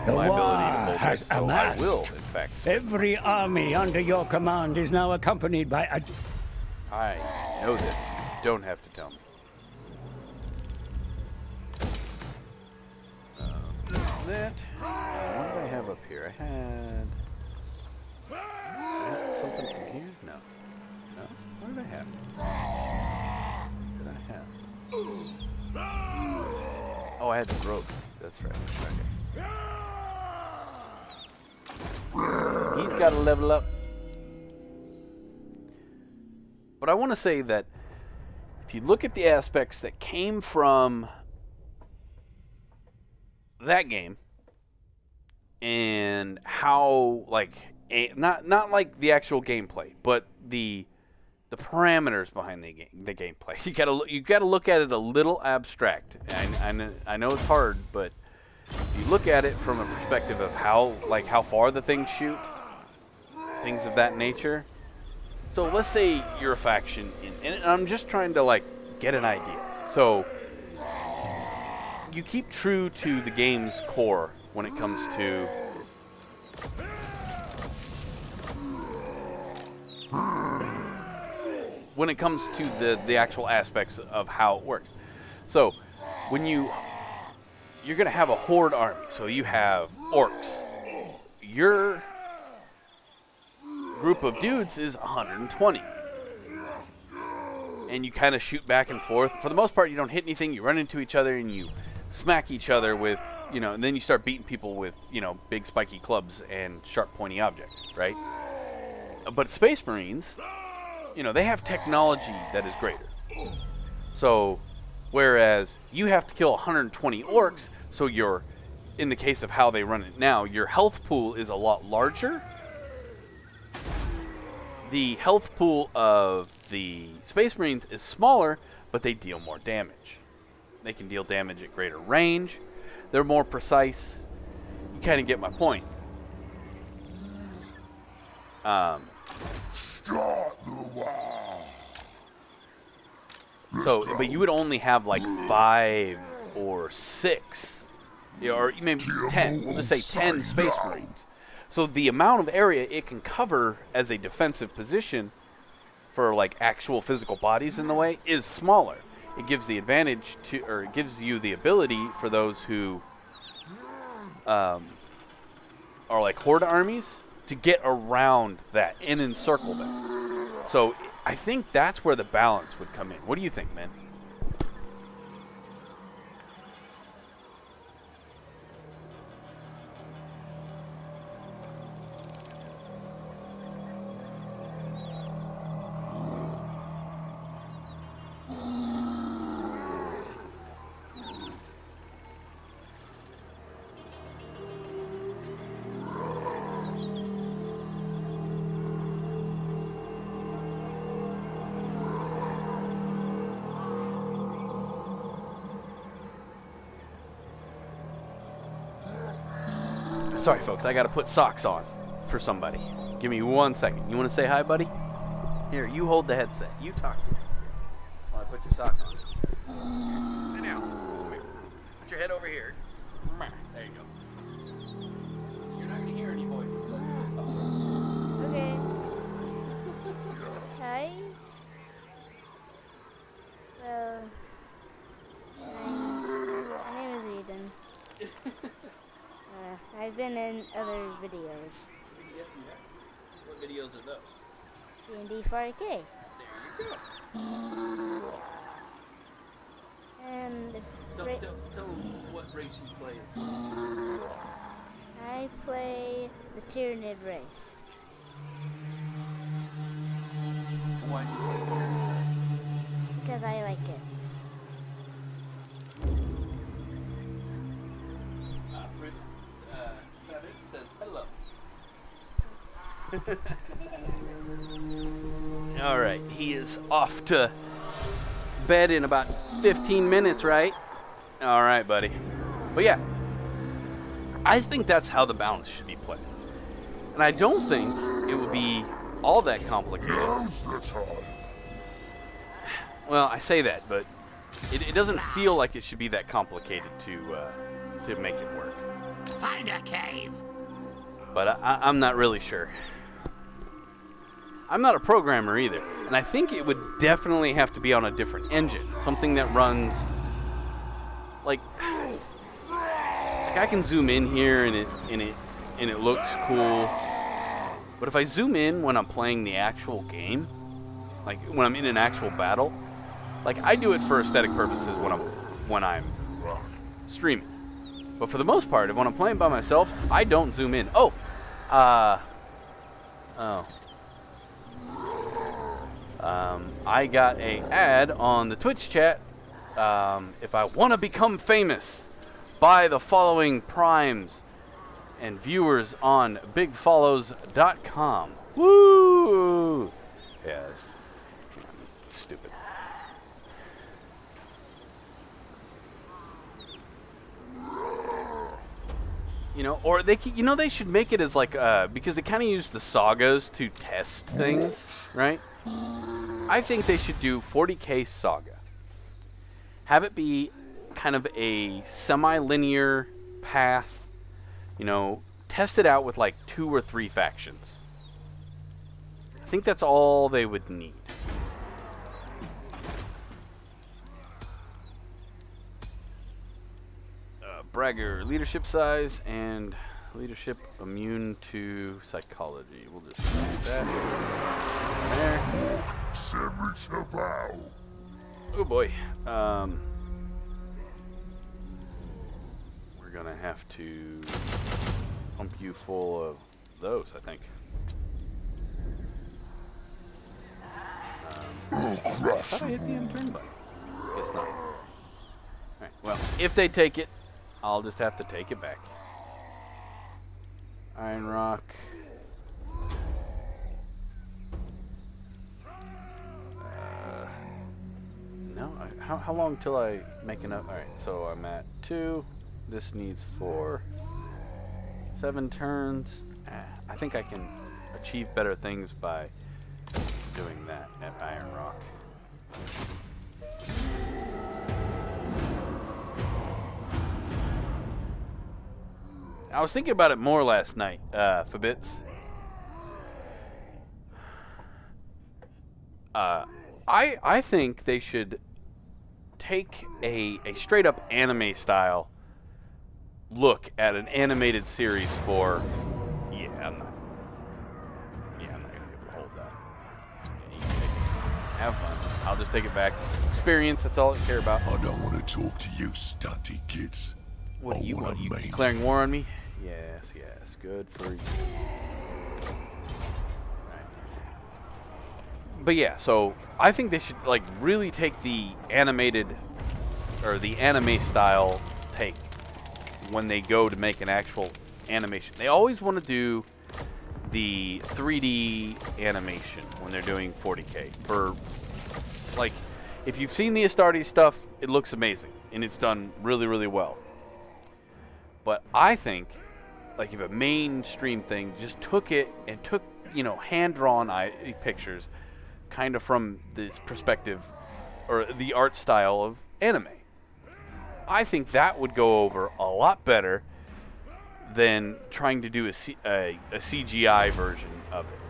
the my war ability to hold has this, so amassed. I will, in fact. Every army under your command is now accompanied by a... I know this. You don't have to tell me. That. What did I have up here? I had something from here? No. No? What did I have? What did I have? Oh, I had the rope. That's right. Okay. He's got to level up. But I want to say that if you look at the aspects that came from that game and how, like, not like the actual gameplay, but the parameters behind the gameplay, you gotta look at it a little abstract. I know it's hard, but if you look at it from a perspective of how far the things shoot, things of that nature. So let's say you're a faction, and I'm just trying to, like, get an idea. So you keep true to the game's core when it comes to the actual aspects of how it works. So when you're going to have a horde army, so you have orcs. Your group of dudes is 120. And you kind of shoot back and forth. For the most part, you don't hit anything. You run into each other and you smack each other with, and then you start beating people with, big spiky clubs and sharp pointy objects, right? But Space Marines, they have technology that is greater. So, whereas you have to kill 120 orcs, so in the case of how they run it now, your health pool is a lot larger. The health pool of the Space Marines is smaller, but they deal more damage. They can deal damage at greater range. They're more precise. You kind of get my point. Start the war. So, but you would only have like 5 or 6, or maybe 10. We'll just say 10 Space Marines. So the amount of area it can cover as a defensive position for, like, actual physical bodies in the way is smaller. It gives the advantage to, or it gives you the ability for those who are like horde armies to get around that and encircle them. So I think that's where the balance would come in. What do you think, man? Sorry, folks, I gotta put socks on for somebody. Give me 1 second. You want to say hi, buddy? Here, you hold the headset. You talk to me while I put your sock on. Sit down. Come here. Put your head over here. There you go. You're not gonna hear any voices. Okay. been in other videos. Yes, you have. What videos are those? D&D 40K. There you go. And Tell what race you play. I play the Tyranid race. Why do you play? Because I like it. Fritz, Babbitt says hello. Alright, he is off to bed in about 15 minutes, right? Alright, buddy. But yeah, I think that's how the balance should be played. And I don't think it would be all that complicated. Now's the time. Well, I say that, but it doesn't feel like it should be that complicated to make it work. Find a cave. But I'm not really sure. I'm not a programmer either, and I think it would definitely have to be on a different engine, something that runs like I can zoom in here and it looks cool. But if I zoom in when I'm playing the actual game, like when I'm in an actual battle, like I do it for aesthetic purposes when I'm streaming. But for the most part, when I'm playing by myself, I don't zoom in. Oh, I got a ad on the Twitch chat. If I want to become famous, buy the following primes and viewers on bigfollows.com. Woo! Yeah, that's stupid. You know, or they should make it as like because they kind of use the sagas to test things, right? I think they should do 40K saga. Have it be kind of a semi-linear path. You know, test it out with like 2 or 3 factions. I think that's all they would need. Bragger, leadership size, and leadership immune to psychology. We'll just do that. There. Oh boy. We're gonna have to pump you full of those, I think. I thought I hit the end turn button. Guess not. Alright, well, if they take it, I'll just have to take it back. Iron Rock. No, how long till I make enough? Alright, so I'm at 2. This needs 4. 7 turns. I think I can achieve better things by doing that at Iron Rock. I was thinking about it more last night, Fabitz. I think they should take a straight up anime style look at an animated series for. I'm not gonna be able to hold that. Yeah, you can take it. Have fun. I'll just take it back. Experience. That's all I care about. I don't want to talk to you, stunty kids. What do you want? You declaring war on me? Yes, yes. Good for you. Right. But yeah, so I think they should like really take the animated or the anime style take when they go to make an actual animation. They always want to do the 3D animation when they're doing 40K. For like, if you've seen the Astartes stuff, it looks amazing and it's done really, really well. But I think, like, if a mainstream thing just took it and took, you know, hand-drawn pictures, kind of from this perspective, or the art style of anime, I think that would go over a lot better than trying to do a CGI version of it.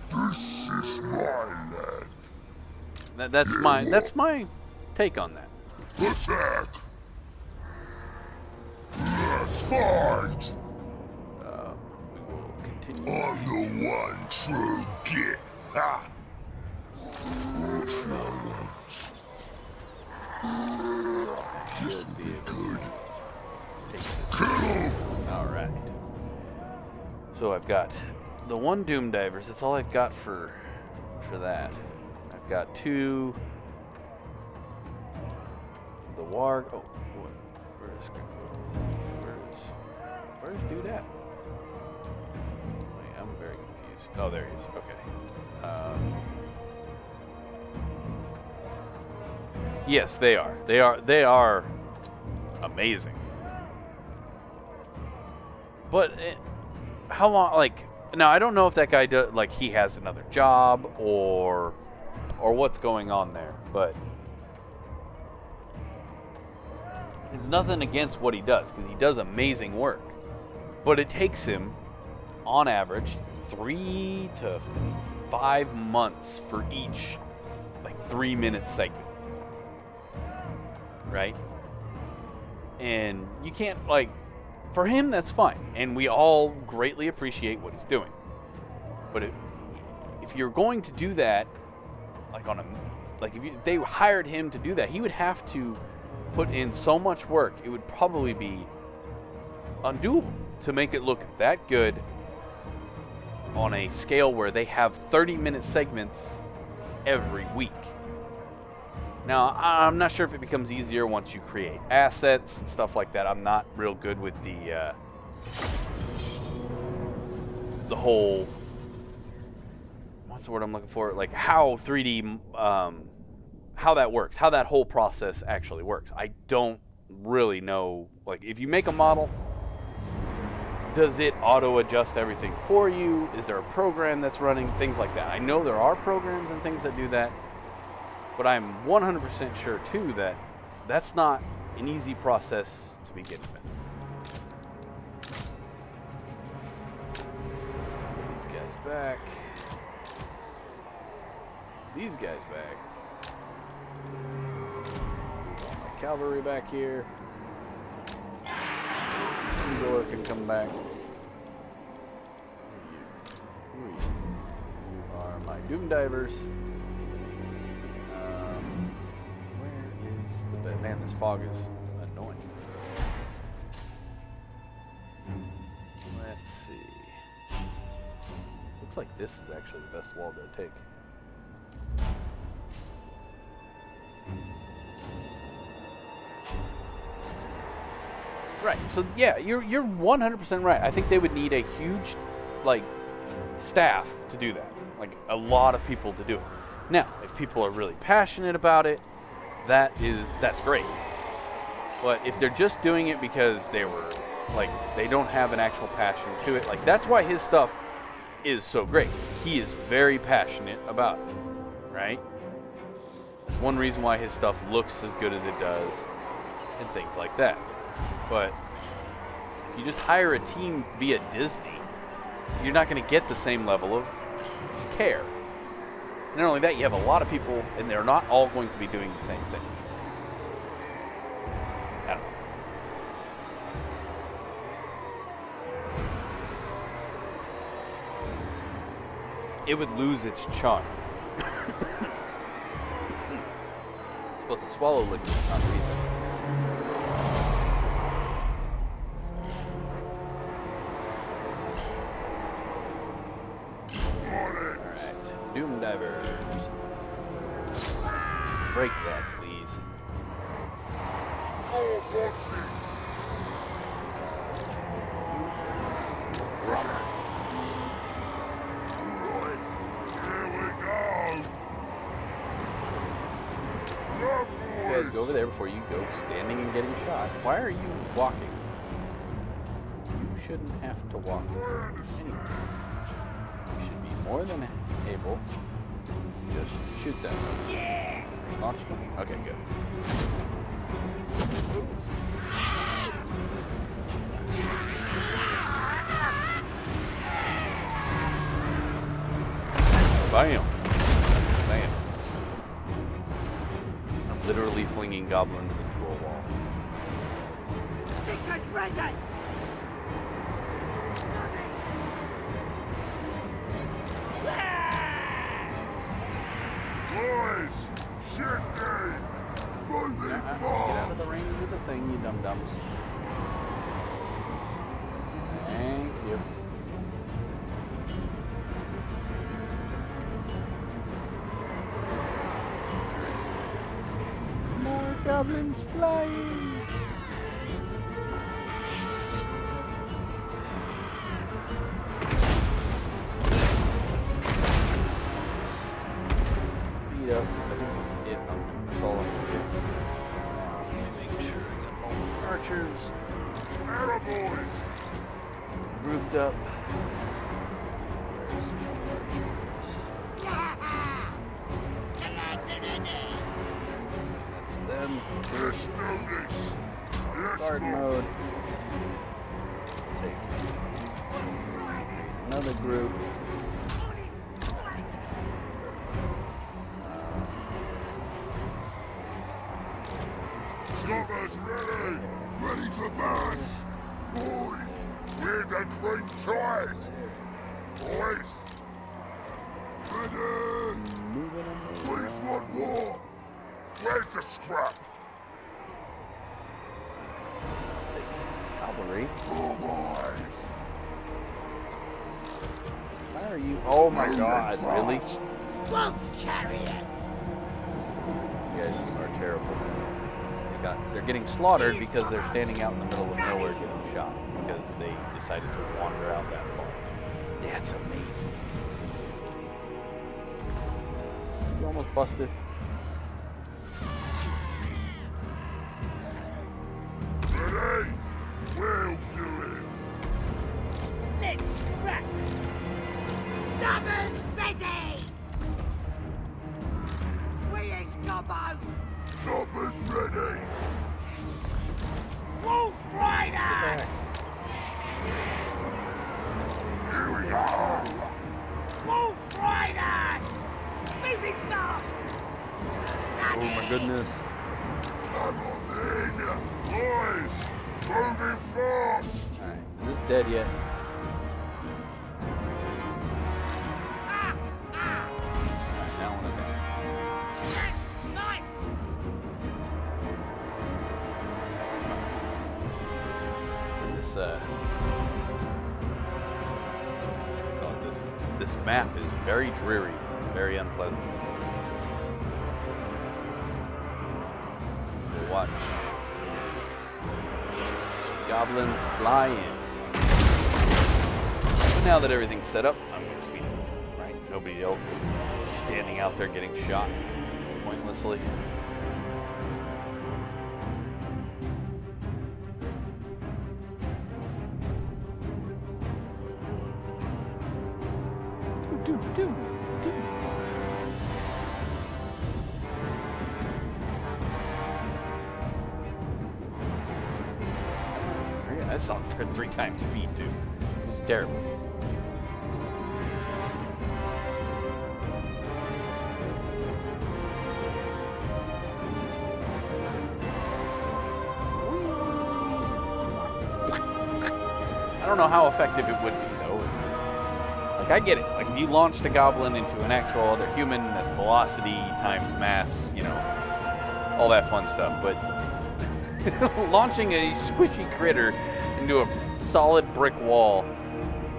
This is my land. That's my take on that. Attack! fight! We will continue. I'm the one true git. Ha! This will be good. Kill him! Alright. So I've got the one Doom Divers. That's all I've got for that. I've got 2. The Warg. Oh, what? Where's dude at? Wait, I'm very confused. Oh, there he is. Okay. Yes, they are. They are amazing. But how long? Like, now I don't know if that guy does. Like, he has another job or what's going on there. But it's nothing against what he does, because he does amazing work. But it takes him, on average, 3 to 5 months for each, like, 3-minute segment. Right? And you can't, like, for him, that's fine. And we all greatly appreciate what he's doing. But if you're going to do that, like, if they hired him to do that, he would have to put in so much work. It would probably be undoable to make it look that good on a scale where they have 30-minute segments every week. Now, I'm not sure if it becomes easier once you create assets and stuff like that. I'm not real good with the whole, what's the word I'm looking for? Like, how 3D, how that works, how that whole process actually works. I don't really know. Like, if you make a model, does it auto-adjust everything for you? Is there a program that's running? Things like that. I know there are programs and things that do that, but I'm 100% sure, too, that that's not an easy process to begin with. These guys back. These guys back. My cavalry back here. Igor can come back. Who are you? You are my Doom Divers. Where is the bed? Man, this fog is annoying. Let's see. Looks like this is actually the best wall to take. Right, so yeah, you're 100% right. I think they would need a huge, like, staff to do that. Like, a lot of people to do it. Now, if people are really passionate about it, that's great. But if they're just doing it because they don't have an actual passion to it, like, that's why his stuff is so great. He is very passionate about it, right? That's one reason why his stuff looks as good as it does, and things like that. But if you just hire a team via Disney, you're not going to get the same level of care. And not only that, you have a lot of people, and they're not all going to be doing the same thing. I don't know. It would lose its charm. It's supposed to swallow liquid, not breathe it. Doom Divers. Break that, please. Oh, what's it? Alright, here we go. You guys go over there before you go standing and getting shot. Why are you walking? You shouldn't have to walk anyway. You should be more than able to just shoot them. Yeah! Launch them? Okay, good. Bam! Bam. I'm literally flinging goblins into a wall. Tickets ready! dumps. Thank you. More goblins flying! Speed up. I think that's it. That's all I'm gonna do. Let me make sure I got all the archers Boys! grouped up. That's them. Let's do this! Yes, Guard boss. mode. Take another group. Choppers ready! Ready to burn! Boys, we're the green tide! Boys! Ready! Please want more! Where's the scrap? Cavalry. Oh, boys! Why are you? Oh my God! Really? Wolf chariot! You guys are terrible. They're getting slaughtered because they're standing out in the middle of nowhere getting shot because they decided to wander out that far. That's amazing. You almost busted. Ready? We'll do it! Let's scrap! Stubborn ready! We is gobbos! Choppers ready! Wolf riders! Here we go! Wolf riders! Moving fast! Oh my goodness. Come on in! Boys! Moving fast! Alright, is this dead yet? Now one of them. This this map is very dreary, very unpleasant. We'll watch goblins fly in. Now that everything's set up, I'm gonna speed up, right? Nobody else is standing out there getting shot pointlessly. That's on 3 times speed, dude. It's terrible. I don't know how effective it would be, though. Like, I get it. Like, if you launched a goblin into an actual other human, that's velocity times mass, you know, all that fun stuff. But launching a squishy critter into a solid brick wall,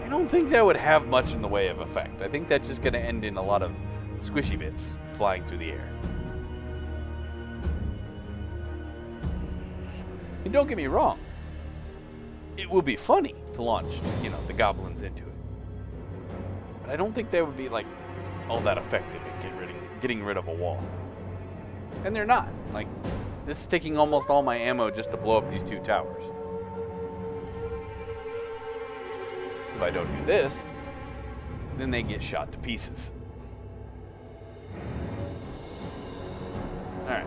I don't think that would have much in the way of effect. I think that's just going to end in a lot of squishy bits flying through the air. And don't get me wrong, it would be funny to launch, you know, the goblins into it. But I don't think that would be, like, all that effective at getting rid of a wall. And they're not. Like, this is taking almost all my ammo just to blow up these 2 towers. If I don't do this, then they get shot to pieces. Alright.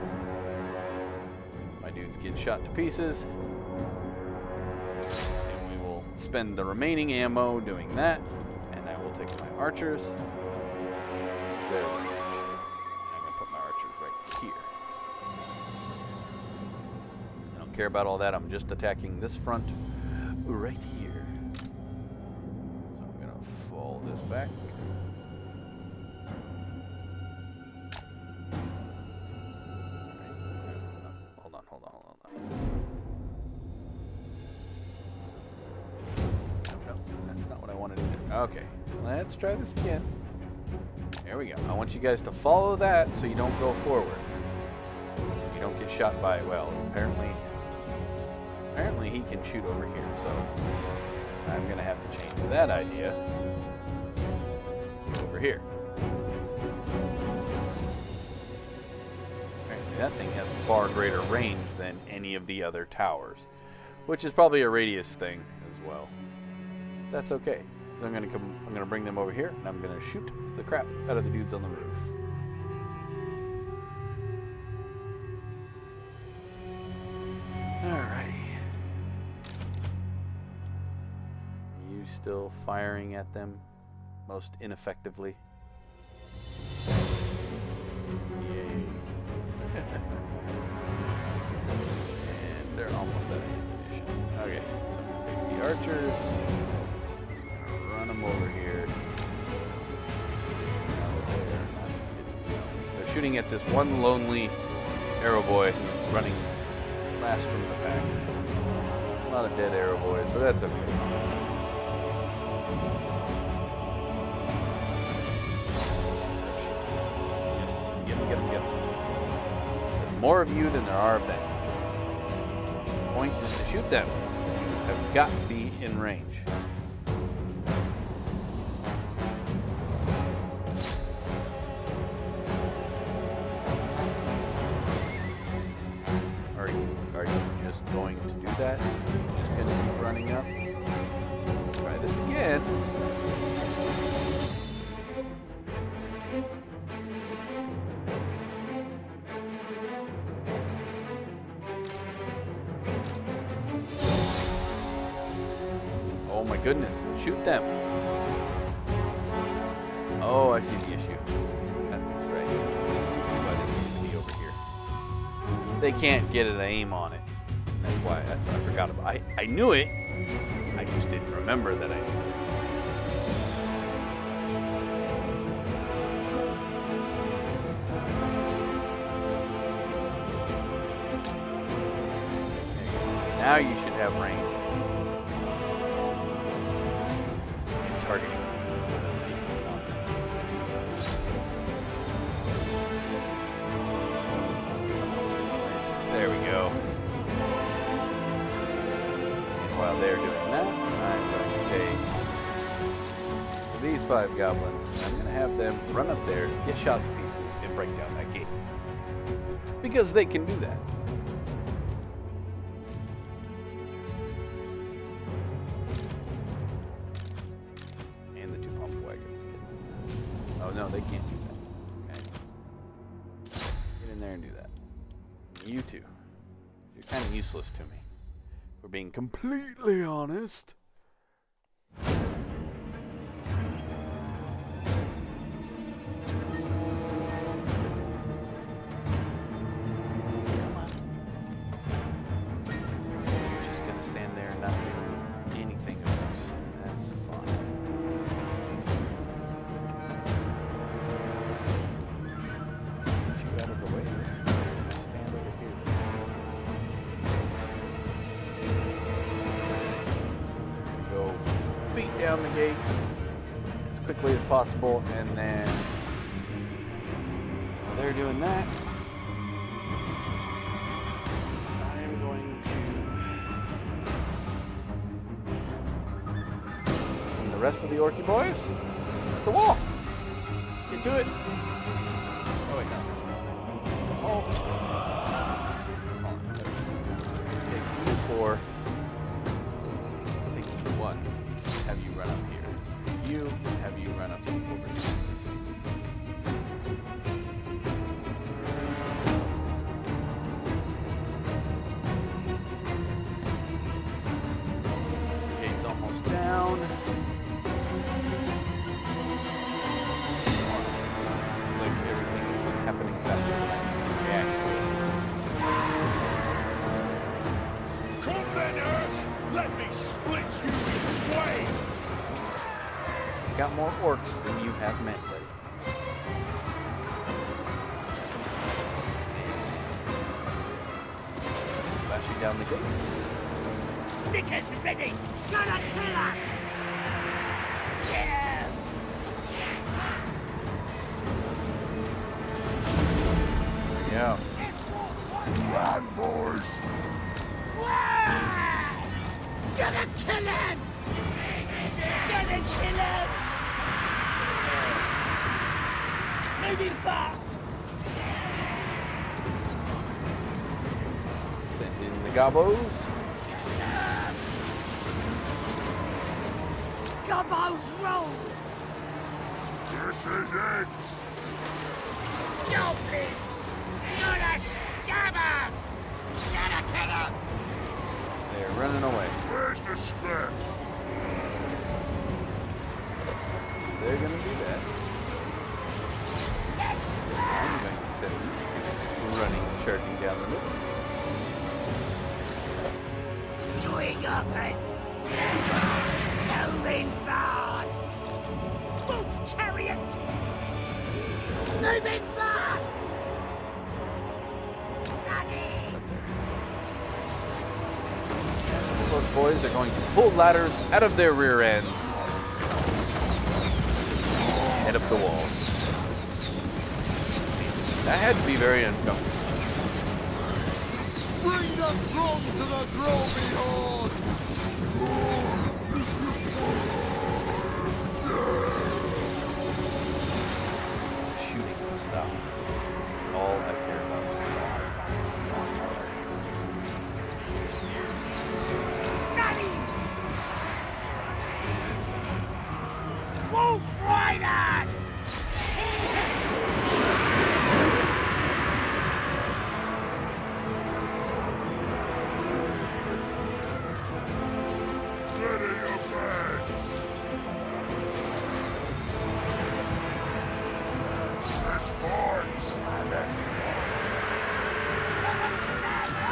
My dudes get shot to pieces. And we will spend the remaining ammo doing that. And I will take my archers. There. And I'm going to put my archers right here. I don't care about all that. I'm just attacking this front right here. So I'm going to fall this back. Hold on. Okay, let's try this again. There we go. I want you guys to follow that so you don't go forward. You don't get shot by, well, apparently he can shoot over here, so I'm going to have to change that idea over here. Apparently that thing has far greater range than any of the other towers, which is probably a radius thing as well. That's okay. So I'm gonna bring them over here, and I'm gonna shoot the crap out of the dudes on the roof. Alrighty. You still firing at them most ineffectively? Yay. And they're almost out of ammunition. Okay, so I'm gonna take the archers. Run them over here. They're shooting at this one lonely arrow boy who's running last from the pack. A lot of dead arrow boys, but that's okay. Get them. There's more of you than there are of them. The point is to shoot them. Have got to be in range. Are you just going to do that? Just going to keep running up? Try this again. Oh my goodness, shoot them. Oh, I see the issue. That's right. Why they need to be over here. They can't get an aim on it. That's why I forgot about it. I knew it. I just didn't remember that I knew it. Now you should have range. And targeting. There we go. And while they're doing that, I'm going to take these 5 goblins, and I'm going to have them run up there, get shot to pieces, and break down that gate. Because they can do that. And the 2 pump wagons. Oh no, they can't do that. Okay. Get in there and do that. You two. You're kind of useless to me. If we're being completely honest. Come on. You're just gonna stand there and not do anything of use. That's fine. Get you out of the way. Stand over here. Go beat down the gate as quickly as possible, and then while they're doing that, I am going to and the rest of the Orky boys at the wall. Get to it. Oh wait, no. Oh. Let's take you 4. Take you 1. Have you run up here. You have you run up over here. Gate's almost down. Like everything is happening faster than I react to it. Come then, Earth! Let me split you in twain! Got more orcs than you have men, buddy. Flashing down the gate. Stickers ready! Gonna kill her! Moving fast! Send in the gobos. Gobos roll! This is it! Goblins! You're a scabber! Shut a killer! They're running away. Where's the spec? So they're gonna do that. I'm going to set running, charging down the middle. Swing up and moving fast! Move, chariot! Moving fast! Those boys are going to pull ladders out of their rear ends. Head up the walls. That had to be very uncomfortable. Bring the drum to the Groby Horde! Shooting will stop. That's all I care about. Wolf Riders! Ready your bags! Let's march!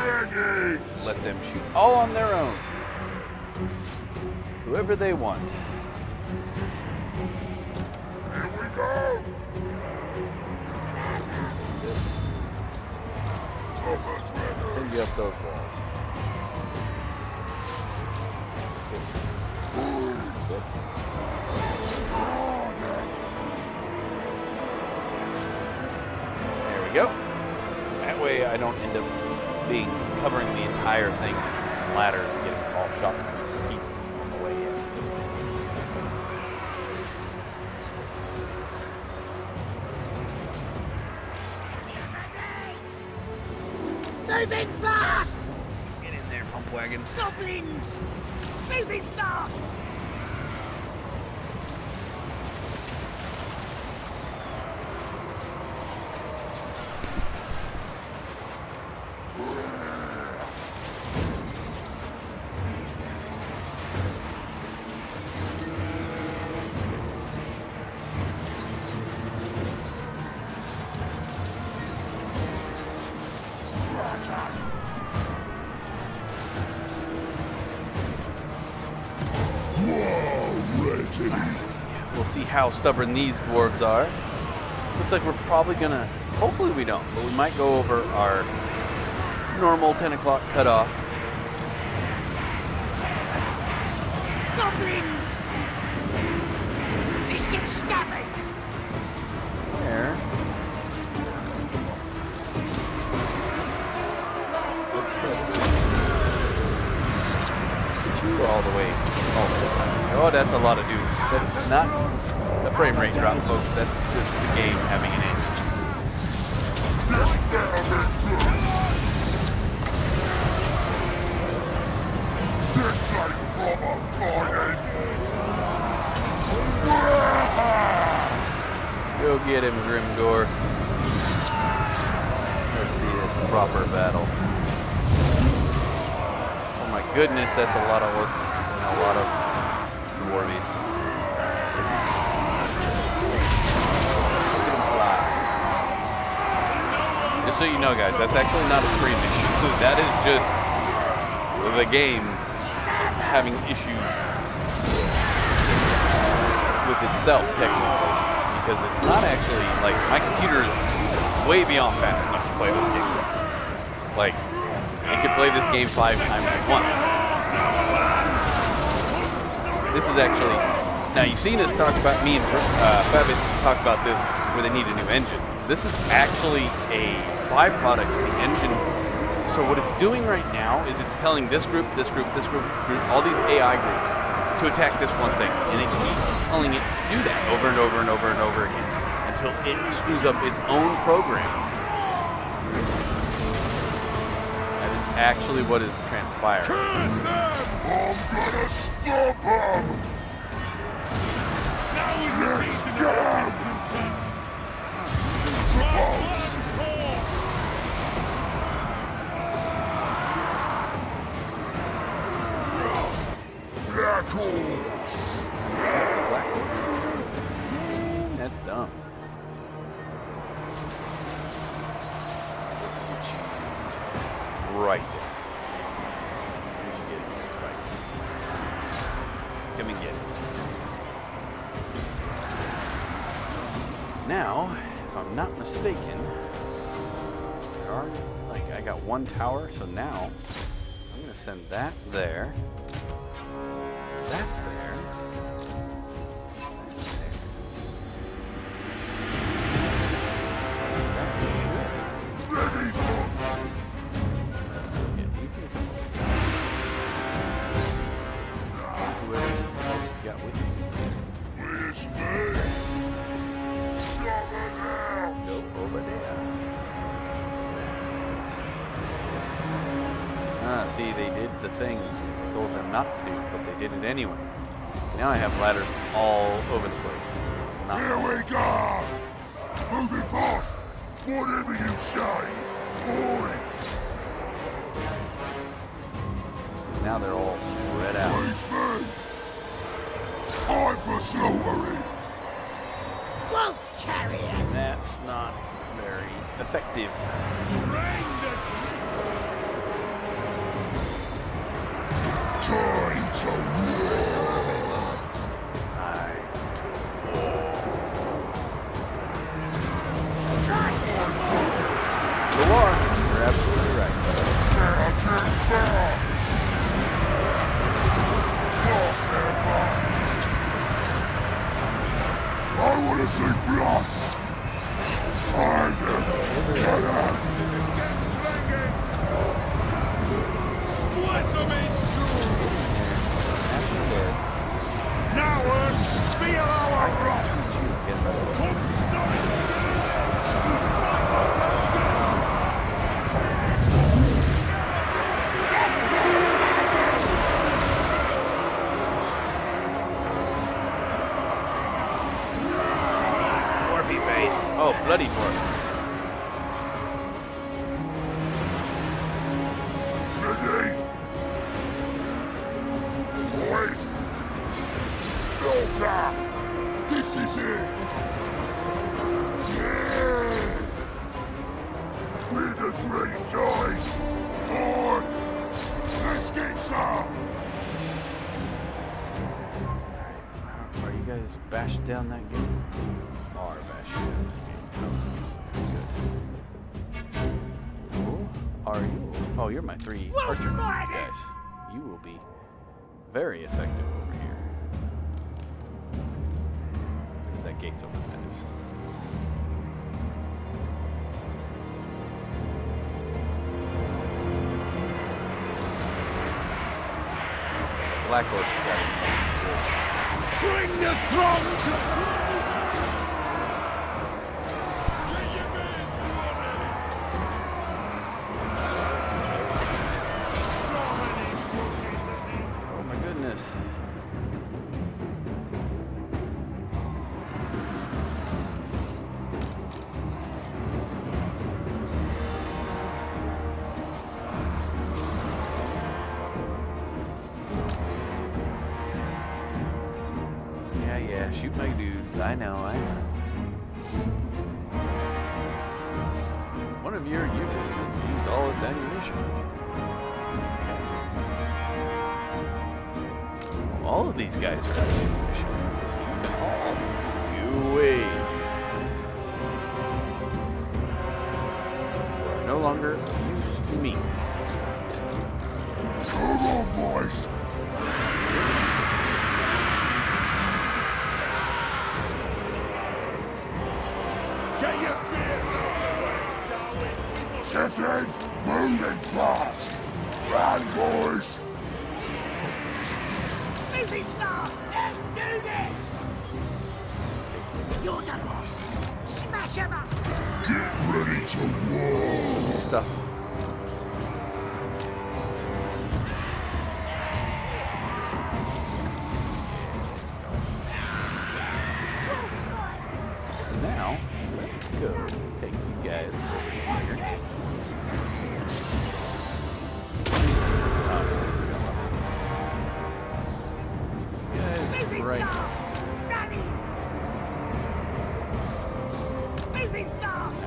Renegades! Let them shoot all on their own. Whoever they want. Here we go! This. Send you up those walls. This. There we go. That way I don't end up covering the entire thing with ladder and getting all shot to pieces on the way in. Moving fast! Get in there, pump wagons. Goblins! Moving fast! We'll see how stubborn these dwarves are. Looks like we're probably gonna, hopefully we don't, but we might go over our normal 10 o'clock cutoff. Goblins! This gets stabby! There. Get you all the way. Oh, that's a lot of dudes. That's not a frame rate drop, folks. That's just the game having an end. This better be good! This ain't proper fighting! Go get him, Grimgore. Let's see this proper battle. Oh my goodness, that's a lot of orcs and a lot of dwarvies. Look at him fly. Just so you know, guys, that's actually not a free mission. That is just the game having issues with itself, technically. Because it's not actually, like, my computer is way beyond fast enough to play this game. Like, it can play this game 5 times at once. This is actually, now you've seen us talk about, me and Fabit talk about this, where they need a new engine. This is actually a byproduct of the engine. So what it's doing right now is it's telling this group, all these AI groups to attack this one thing, and it keeps telling it to do that over and over and over and over again. And until it screws up its own program. That is actually what is transpiring. I'm gonna stop him! Now is the season of discontent. Suppose! Black Horse! Black Horse. That's dumb. Right there. Here's you get this fight. Come and get it. Now, if I'm not mistaken, there are, like, I got one tower, so now I'm gonna send that there. That there. Ready, boss! Yeah, you can come over. Whoever else you got with you. Wish me! Someone else! Go over there. Ah, see, they did the thing I told them not to do, but they did it anyway. Now I have ladders all over the place. It's not Here we go! Moving fast! Whatever you say, boys! now they're all spread out. Wish me! Time for slaughtering! Wolf chariot! That's not very effective. Time to war! The war. You're absolutely right. I want to see blood! Cowards, feel our wrath! Morphe face. Oh, bloody Morphe. Ready? Boys! Filter! This is it! Yeah! With the green tide! On! Let's get some! Are you guys bashed down that game? Are bashed down that game. Good. Who are you? Oh, you're my three archer guys. You will be very effective over here. As that gate's open, that is. Black Horse got it. Bring the throng to... Oh my goodness. Yeah, shoot my dudes. I know. One of your units has used all its ammunition. Well, all of these guys are out of ammunition. So you can all you away. You are no longer used to me. Come on, boys! Get your beards out of the way, Darwin! Shifting! Moving fast! Run, boys! Moving fast! Let's do this! You're the boss! Smash him up! Get ready to war! Stuff. Now, let's go take you guys over here. You guys right here. Rally! Moving fast!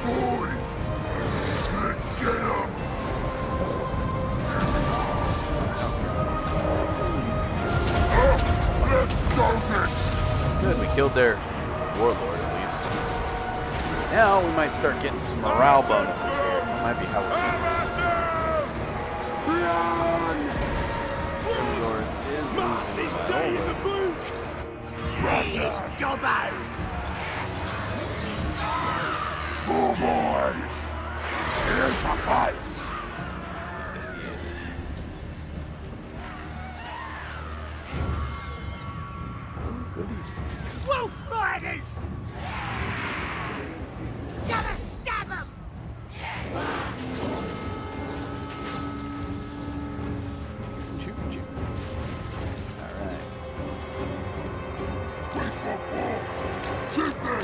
Boys! Let's get up! Let's go this! Good, we killed their warlord at least. Now we might start getting some morale bonuses here. That might be how we're doing this. Warlord is losing his own. Please, Gobbo! Oh boys! Here's a fight! Yes, he is. Goodies. Wolf riders! Gotta stab him! Shoot, shoot. Alright. Where's my ball? Shoot me!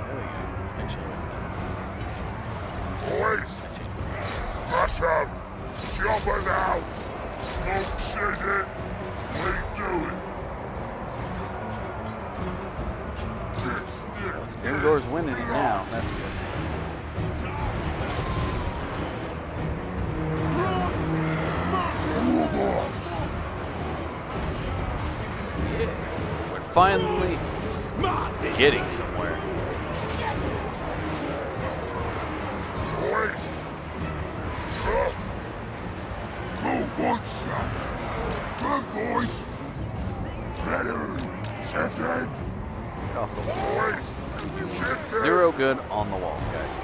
There we go. Actually, Boys! Smash him! Choppers out! Smoke shit it! We do it! Ingor's winning it now. That's good. Yes. We're finally getting somewhere. Boys! Up! Go monster! Good boys! Better! Shifted! Get off the wall. Boys! Shifted! Zero good on the wall, guys.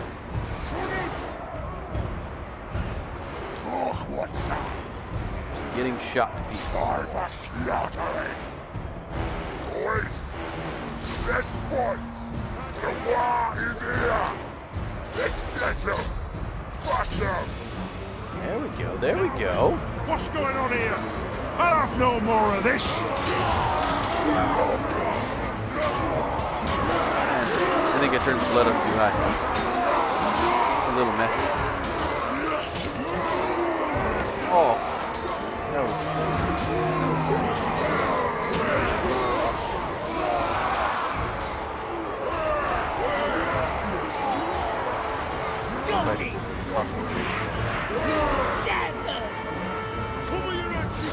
Look what's up! Getting shot to pieces. For the slaughtering! Boys! Let's fight! The war is here! Let's get him! Crush him! There we go. There we go. What's going on here? I'll have no more of this. I think I turned the blood up too high. A little messy. Oh. That was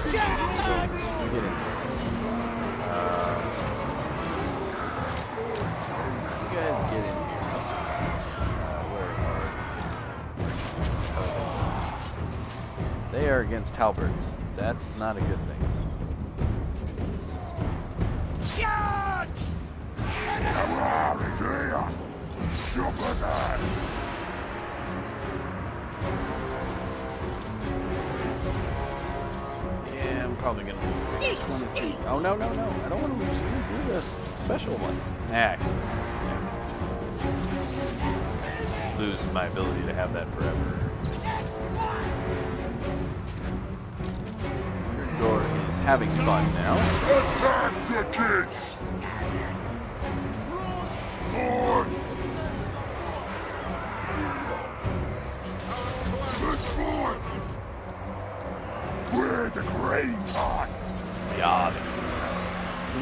Get in. You guys get in here somehow. Where are they? Are against halberds. That's not a good thing. Charge! The war is here! Choppers out! Yeah, I'm probably gonna lose. This stinks! Oh no no no! I don't want to lose you. You're the special one. Nah. Lose my ability to have that forever. Your door is having fun now. Attack the kids! Boys! Let's fight! We're the green tide! Yeah.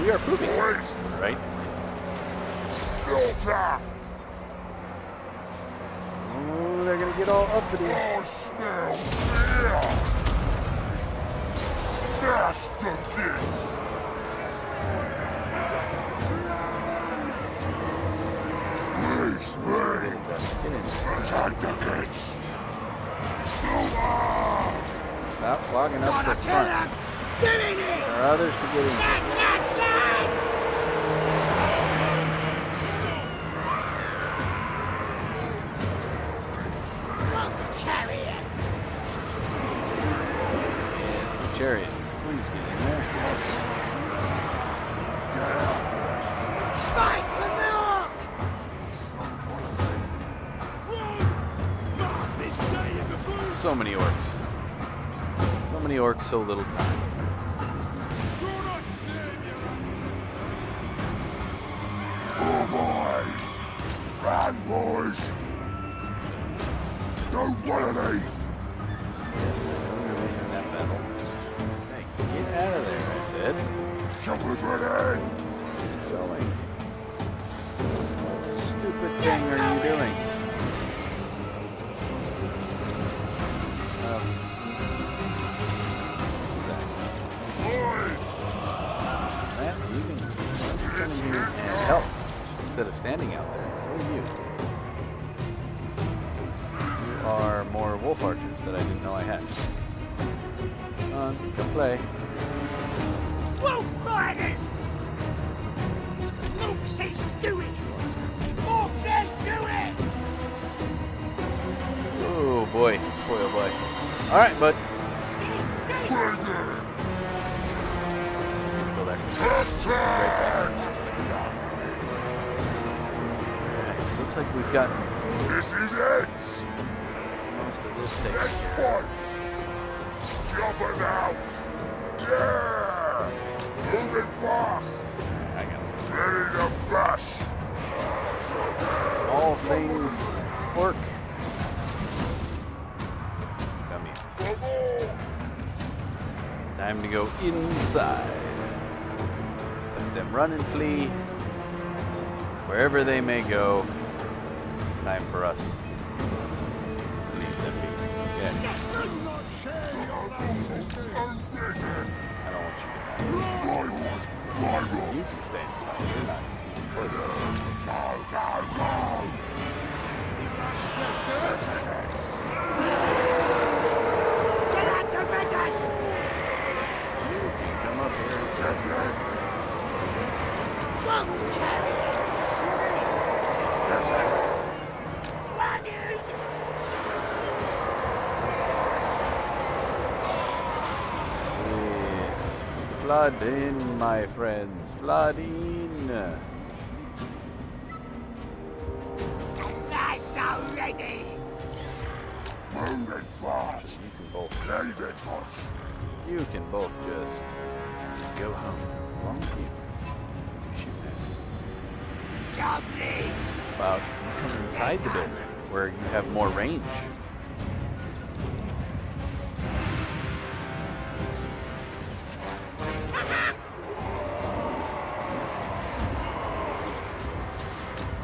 We are proving it, Boys! right? Filter! Oh, they're gonna get all uppity. Oh, smell fear! Smash the kids! Please, me! Get in. Attack the kids! Silver! Stop clogging up the Gotta kill front. him! Doing it! There are others to get in. Lads! Chariot! Yes, the chariots. Please get in there. Fight the milk! So many orcs. So many orcs, so little time. Oh, boys! Run, boys! Don't want to leave! Yes, I don't remain in that battle. Hey, get out of there, I said. Choppers ready! Going. What stupid thing are you doing? Matt, you can come in here and help instead of standing out there. Who are you? You are more wolf archers that I didn't know I had. Come on, come play. Wolf riders! Luke says do it! Luke says do it! Oh boy, boy oh boy. All right, bud. Go back. Looks like we've got This is it! most of this taken Let's care of. fight! Choppers out! Yeah! Moving fast! I got it. Ready to bash! All things orc. Come here. Come on! Time to go inside. Let them run and flee. Wherever they may go. Time for us. Leave them be. Yeah. I don't want you to die. You can stay and fight. You're not. Get out to Megan! You can come up here and serve me. Wolf chariots! Running! Yes. Flood in, my friends. Flood in. The lads are ready! Moving fast! You can both. Leave it us! You can both just go home. Long keep. Shoot that. Goblin! About come inside the building where you have more range.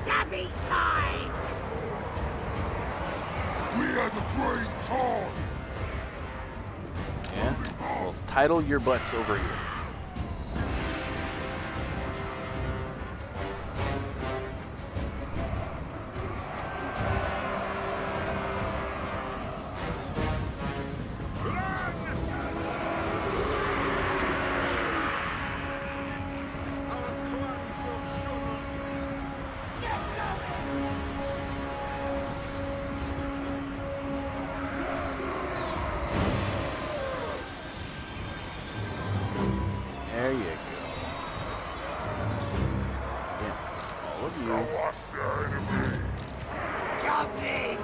Stabby time! We are the great time! Yeah? Well, title your butts over here. There you go. Yeah. All of you. What's the enemy? Goblin!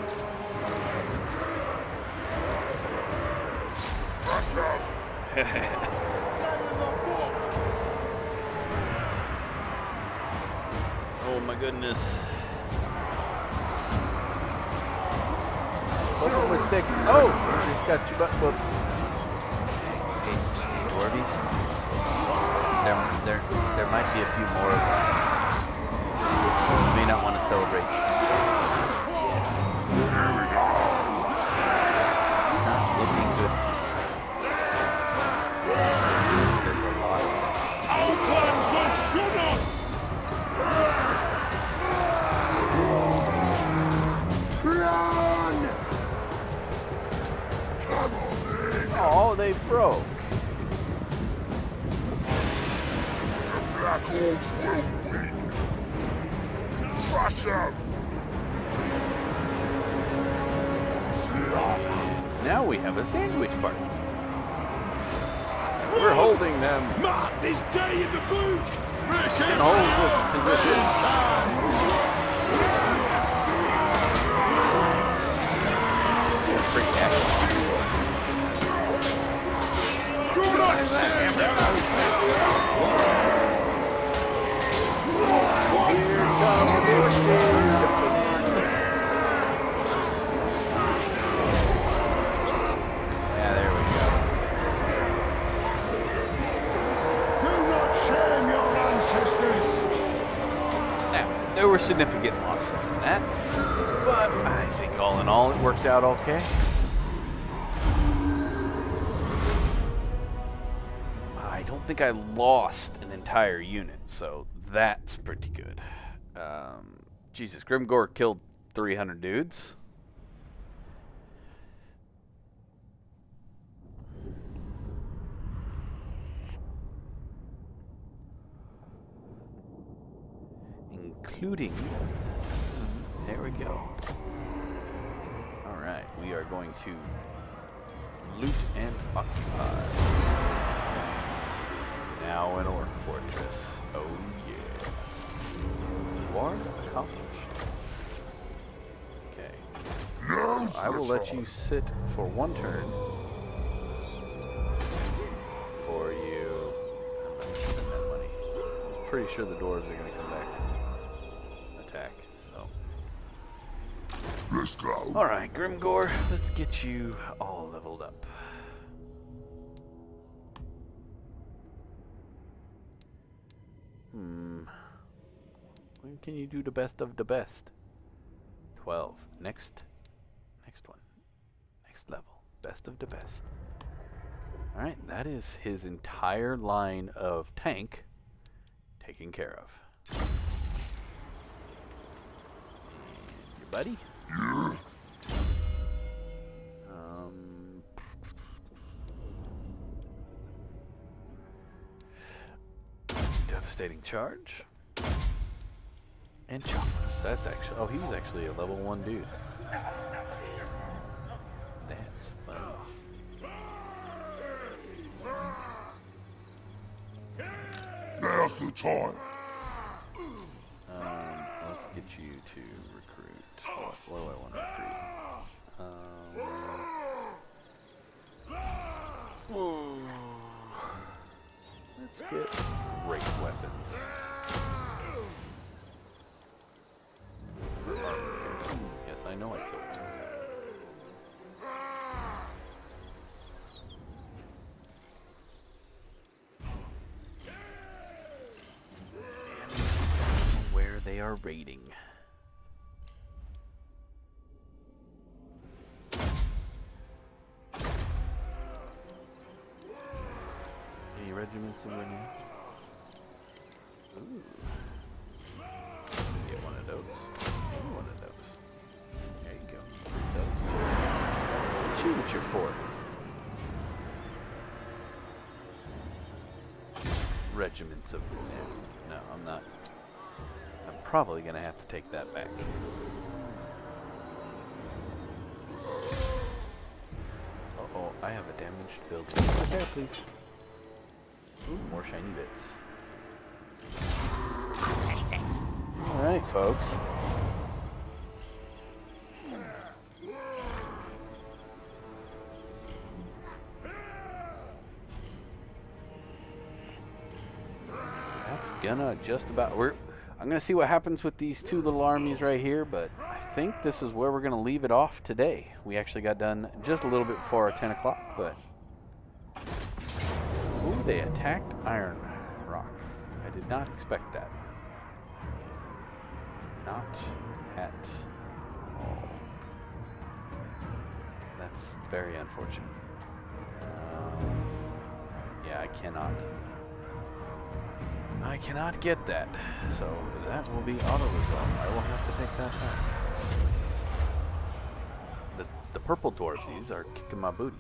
Smash up! Oh my goodness. Open with sticks. Oh! You just got your butt whooped. Hey, dwarvies. There might be a few more of them. You may not want to celebrate. Not looking good. There's a lot of them. Our clans will shoot us! Run! Come on, then! Oh, they broke. Black Orcs will win! Crush them! Now we have a sandwich party. Come We're holding them. Mark, there's tea in the boot! Can hold this position. Pretty accurate. Do not shame your ancestors! Here comes the Yeah, there we go. Do not shame your ancestors! Now, there were significant losses in that, but I think all in all it worked out okay. I don't think I lost an entire unit, so that's pretty good. Jesus, Grimgore killed 300 dudes. Including... There we go. Alright, we are going to loot and occupy. Now an orc fortress. Oh yeah. You are accomplished. Okay. Now's I will the let time. you sit for one turn. For you. I'm not spending that money. I'm pretty sure the dwarves are going to come back and attack. So. Let's go. Alright, Grimgore, let's get you all leveled up. When can you do the best of the best? 12. Next one. Next level. Best of the best. Alright, that is his entire line of tank taken care of. And your buddy? Yeah. Devastating charge. And chocolates. That's actually... Oh, he's actually a level 1 dude. That's fun. Now's the time. Let's get you to recruit. What do I want to recruit? Let's get great weapons. Yes, I know I killed him. And where they are raiding. Any regiments in there now? Ooh. Get one of those. And one of those. There you go. Those. Shoot at your fort. Regiments of no, I'm not. I'm probably gonna have to take that back. Uh-oh, I have a damaged building. Repair, please. Ooh, more shiny bits. Alright, folks. That's gonna just about... I'm gonna see what happens with these two little armies right here, but I think this is where we're gonna leave it off today. We actually got done just a little bit before our 10 o'clock, but... Ooh, they attacked Iron Rock. I did not expect that. Not at all. That's very unfortunate. Yeah, I cannot get that. So that will be auto-resolved. I will have to take that back. The purple dwarfsies are kicking my booty.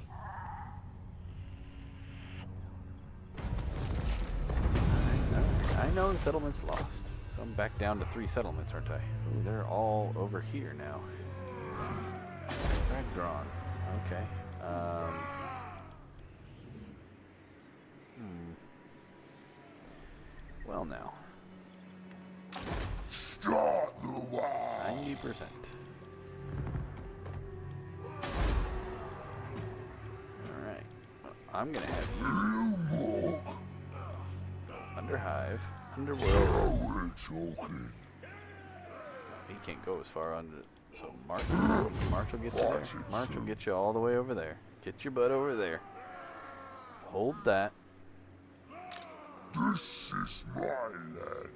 I know the settlement's lost. So I'm back down to 3 settlements, aren't I? Ooh, they're all over here now. Drag drawn. Okay. well now. Start the war. 90%. Alright. Well, I'm gonna have you under Hive, Underworld. He can't go as far under. So March will get you there. March will get you all the way over there. Get your butt over there. Hold that. This is my land.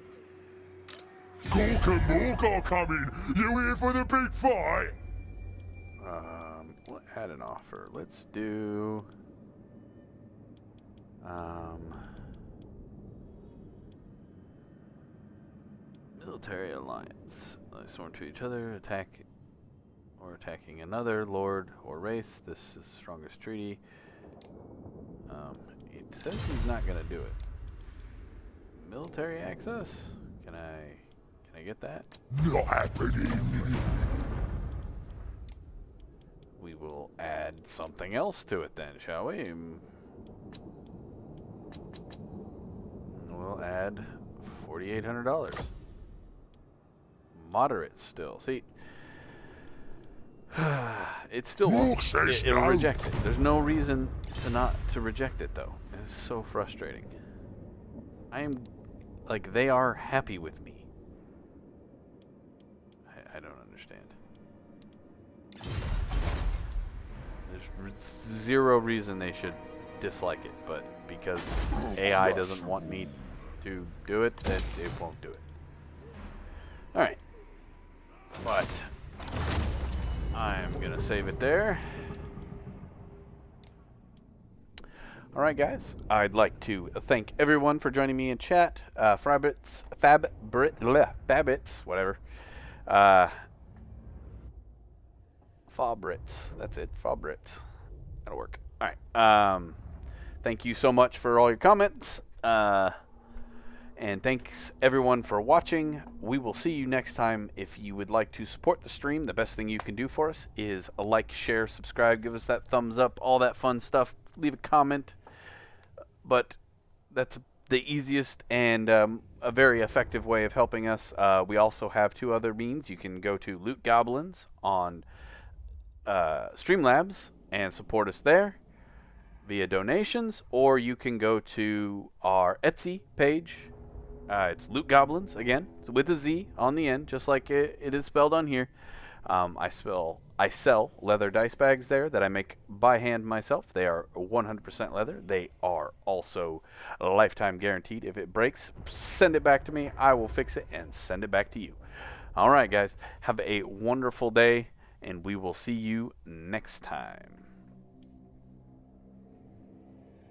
Gork and Mork are coming. You here for the big fight? We'll add an offer. Let's do. Military alliance. Sworn to each other, attack or attacking another lord or race. This is the strongest treaty. It says he's not gonna do it. Military access? Can I get that? Not happening. We will add something else to it then, shall we? We'll add $4,800. Moderate still. See, it still won't. It'll reject it. There's no reason to reject it though. It's so frustrating. I am like they are happy with me. I don't understand. There's zero reason they should dislike it, but because AI doesn't want me to do it, then it won't do it. All right. But I'm gonna save it there. Alright guys, I'd like to thank everyone for joining me in chat. Fabbits, whatever. Fabrits, that's it, Fabrits. That'll work. Alright, thank you so much for all your comments. And thanks everyone for watching. We will see you next time. If you would like to support the stream, the best thing you can do for us is a like, share, subscribe, give us that thumbs up, all that fun stuff. Leave a comment. But that's the easiest and a very effective way of helping us. We also have two other means. You can go to Loot Goblins on Streamlabs and support us there via donations, or you can go to our Etsy page. It's Loot Goblins, again, it's with a Z on the end, just like it is spelled on here. I sell leather dice bags there that I make by hand myself. They are 100% leather. They are also lifetime guaranteed. If it breaks, send it back to me. I will fix it and send it back to you. All right, guys, have a wonderful day, and we will see you next time.